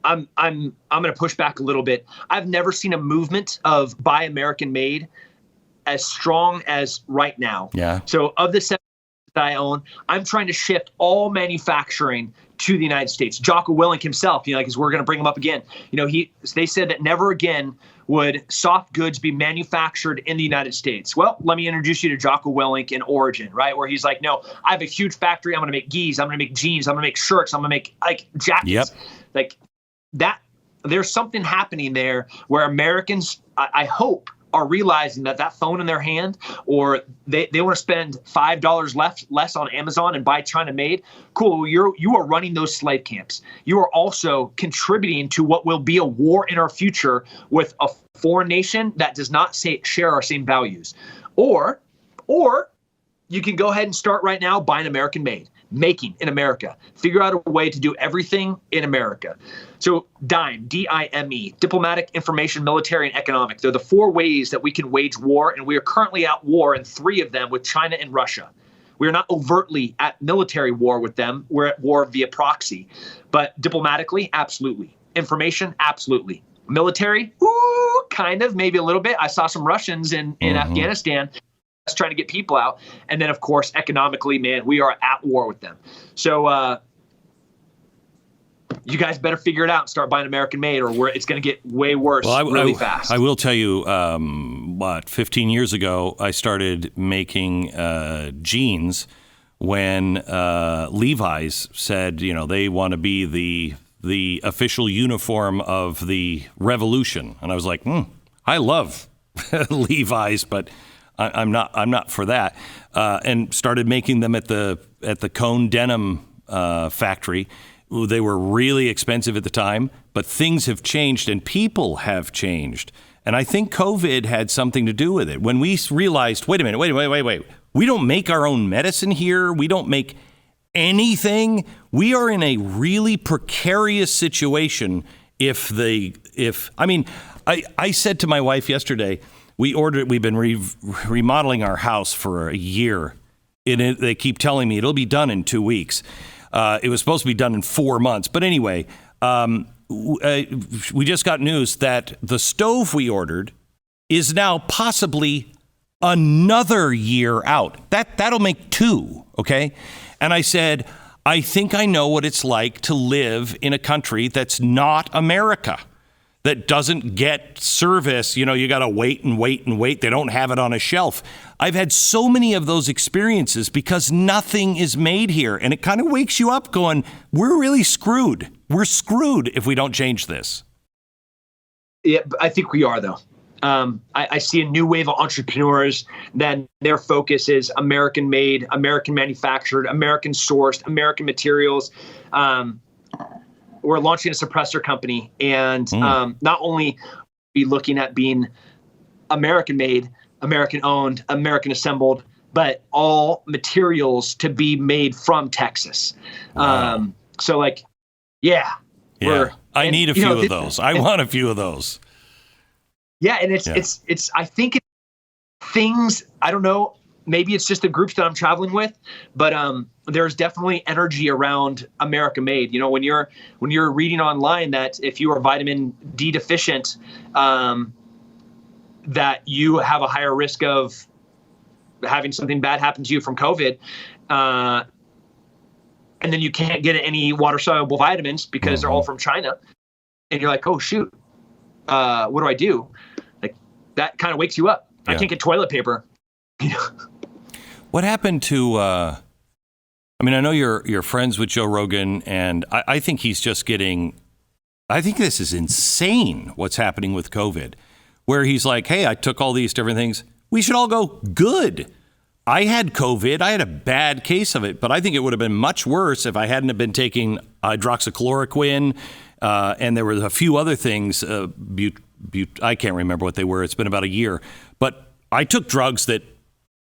[SPEAKER 2] going to push back a little bit. I've never seen a movement of Buy American Made as strong as right now.
[SPEAKER 1] Yeah.
[SPEAKER 2] So of the that I own, I'm trying to shift all manufacturing to the United States. Jocko Willink himself, because we're going to bring him up again. They said that never again would soft goods be manufactured in the United States. Well, let me introduce you to Jocko Willink and Origin, right? Where he's like, no, I have a huge factory. I'm going to make gis. I'm going to make jeans. I'm going to make shirts. I'm going to make jackets.
[SPEAKER 1] Yep.
[SPEAKER 2] Like that. There's something happening there where Americans, I hope, are realizing that phone in their hand, or they want to spend $5 less on Amazon and buy China made. Cool. You are running those slave camps. You are also contributing to what will be a war in our future with a foreign nation that does not share our same values. Or you can go ahead and start right now buying American made, making in America. Figure out a way to do everything in America. So DIME, D-I-M-E, diplomatic, information, military, and economic. They're the 4 ways that we can wage war, and we are currently at war in 3 of them with China and Russia. We are not overtly at military war with them. We're at war via proxy. But diplomatically, absolutely. Information, absolutely. Military, kind of, maybe a little bit. I saw some Russians in Afghanistan trying to get people out. And then, of course, economically, man, we are at war with them. So you guys better figure it out and start buying American made, or it's going to get way worse really fast.
[SPEAKER 1] I will tell you, 15 years ago, I started making jeans when Levi's said, they want to be the official uniform of the revolution. And I was like, I love Levi's, but I'm not for that. And started making them at the Cone Denim factory. They were really expensive at the time, but things have changed and people have changed. And I think COVID had something to do with it. When we realized, wait a minute, wait. We don't make our own medicine here. We don't make anything. We are in a really precarious situation. I said to my wife yesterday, we've been remodeling our house for a year. They keep telling me it'll be done in 2 weeks. It was supposed to be done in 4 months. But anyway, we just got news that the stove we ordered is now possibly another year out. That'll make 2, okay? And I said, I think I know what it's like to live in a country that's not America, that doesn't get service. You got to wait and wait and wait. They don't have it on a shelf. I've had so many of those experiences because nothing is made here. And it kind of wakes you up going, we're really screwed. We're screwed if we don't change this.
[SPEAKER 2] Yeah, I think we are, though. I see a new wave of entrepreneurs that their focus is American made, American manufactured, American sourced, American materials. We're launching a suppressor company, and not only be looking at being American made, American owned, American assembled, but all materials to be made from Texas.
[SPEAKER 1] Wow. I need a few of those. I want a few of those.
[SPEAKER 2] Yeah, and it's I think things, I don't know, maybe it's just the groups that I'm traveling with, but there's definitely energy around America made. When you're reading online that if you are vitamin D deficient, that you have a higher risk of having something bad happen to you from COVID, and then you can't get any water soluble vitamins because they're all from China, and you're like, oh shoot, what do I do? Like that kind of wakes you up. Yeah. I can't get toilet paper.
[SPEAKER 1] What happened to? I know you're friends with Joe Rogan, and I think he's just getting. I think this is insane. What's happening with COVID, where he's like, "Hey, I took all these different things. We should all go good." I had COVID. I had a bad case of it, but I think it would have been much worse if I hadn't have been taking hydroxychloroquine, and there were a few other things. I can't remember what they were. It's been about a year, but I took drugs that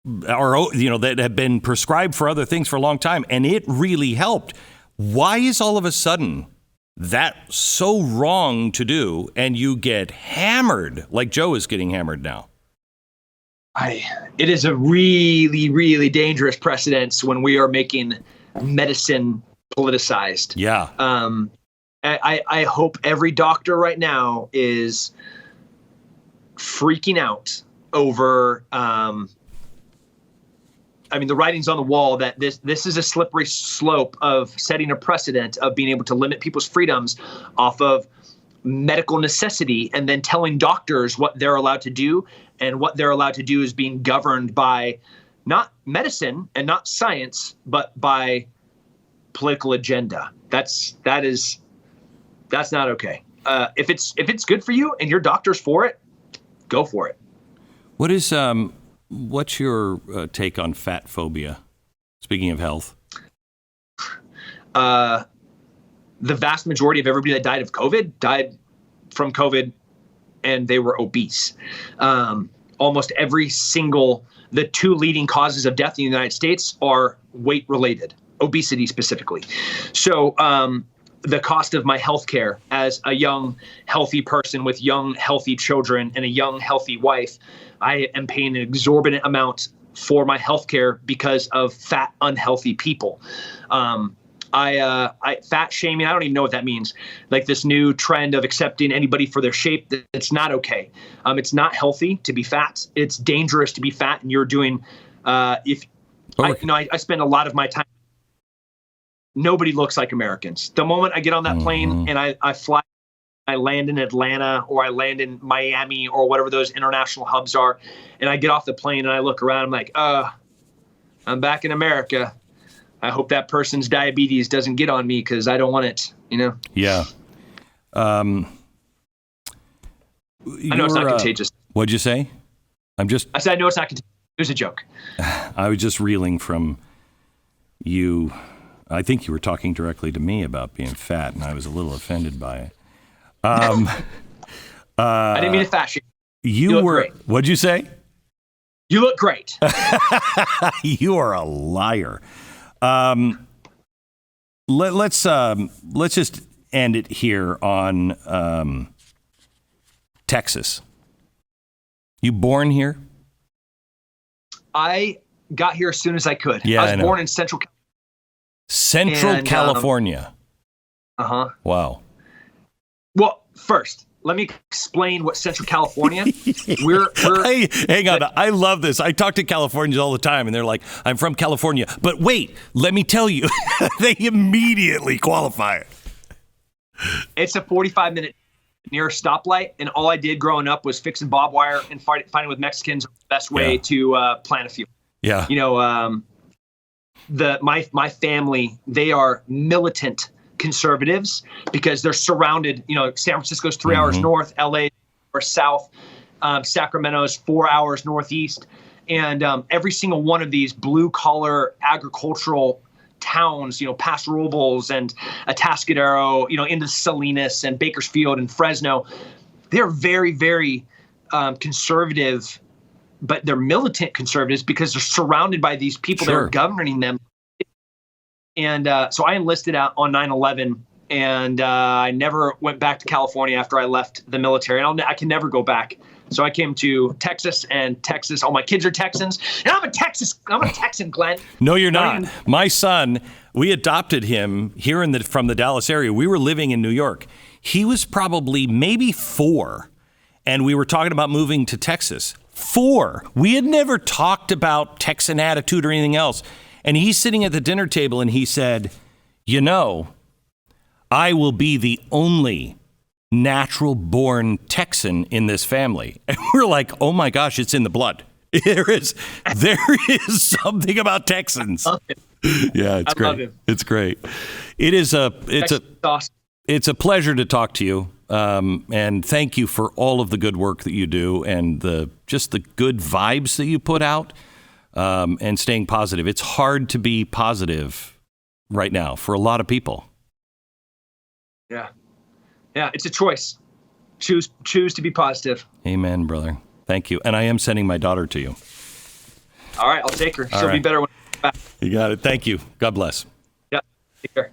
[SPEAKER 1] that have been prescribed for other things for a long time, and it really helped. Why is all of a sudden that so wrong to do, and you get hammered like Joe is getting hammered now?
[SPEAKER 2] It is a really, really dangerous precedence when we are making medicine politicized.
[SPEAKER 1] Yeah.
[SPEAKER 2] I hope every doctor right now is freaking out over the writing's on the wall that this is a slippery slope of setting a precedent of being able to limit people's freedoms off of medical necessity, and then telling doctors what they're allowed to do, and what they're allowed to do is being governed by not medicine and not science, but by political agenda. That's not okay. If it's good for you and your doctor's for it, go for it.
[SPEAKER 1] What's your take on fatphobia? Speaking of health,
[SPEAKER 2] the vast majority of everybody that died of COVID died from COVID, and they were obese. Almost the two leading causes of death in the United States are weight related, obesity specifically. So the cost of my health care as a young, healthy person with young, healthy children and a young, healthy wife, I am paying an exorbitant amount for my health care because of fat, unhealthy people. Fat shaming, I don't even know what that means. Like this new trend of accepting anybody for their shape, that's not okay. It's not healthy to be fat. It's dangerous to be fat. And you're doing, I spend a lot of my time. Nobody looks like Americans. The moment I get on that plane and I fly, I land in Atlanta or I land in Miami or whatever those international hubs are, and I get off the plane and I look around, I'm like, I'm back in America. I hope that person's diabetes doesn't get on me because I don't want it, Yeah. I know it's not contagious.
[SPEAKER 1] What'd you say?
[SPEAKER 2] I said, I know it's not contagious. It was a joke.
[SPEAKER 1] I was just reeling from you. I think you were talking directly to me about being fat, and I was a little offended by it.
[SPEAKER 2] I didn't mean to fat shame.
[SPEAKER 1] You were, great. What'd you say?
[SPEAKER 2] You look great.
[SPEAKER 1] You are a liar. Let's just end it here on Texas. You born here?
[SPEAKER 2] I got here as soon as I could.
[SPEAKER 1] Yeah,
[SPEAKER 2] I was born in Central
[SPEAKER 1] California.
[SPEAKER 2] Uh-huh.
[SPEAKER 1] Wow.
[SPEAKER 2] Well, first, let me explain what Central California.
[SPEAKER 1] Hey, hang on. I love this. I talk to Californians all the time, and they're like, I'm from California. But wait, let me tell you, they immediately qualify.
[SPEAKER 2] It's a 45-minute near a stoplight, and all I did growing up was fixing barbed wire and fighting with Mexicans. The best way to plant a field. Yeah. My family, they are militant conservatives because they're surrounded. San Francisco's 3 hours north, LA or south, Sacramento's 4 hours northeast, and every single one of these blue collar agricultural towns, past Robles and Atascadero, into Salinas and Bakersfield and Fresno, they're very, very conservative, but they're militant conservatives because they're surrounded by these people that are governing them. And so I enlisted out on 9/11, and I never went back to California after I left the military. And I can never go back. So I came to Texas, and Texas, all my kids are Texans. And I'm a Texan, Glenn.
[SPEAKER 1] No, you're not. My son, we adopted him here from the Dallas area. We were living in New York. He was probably maybe 4, and we were talking about moving to Texas. 4. We had never talked about Texan attitude or anything else. And he's sitting at the dinner table, and he said, I will be the only natural-born Texan in this family. And we're like, oh, my gosh, it's in the blood. There is something about Texans. Yeah, it's great. Love him. It's great. It's a pleasure to talk to you. And thank you for all of the good work that you do and just the good vibes that you put out. And staying positive. It's hard to be positive right now for a lot of people.
[SPEAKER 2] Yeah. Yeah, it's a choice. Choose to be positive.
[SPEAKER 1] Amen, brother. Thank you. And I am sending my daughter to you.
[SPEAKER 2] All right, I'll take her. She'll be better when I get back.
[SPEAKER 1] You got it. Thank you. God bless.
[SPEAKER 2] Yeah, take care.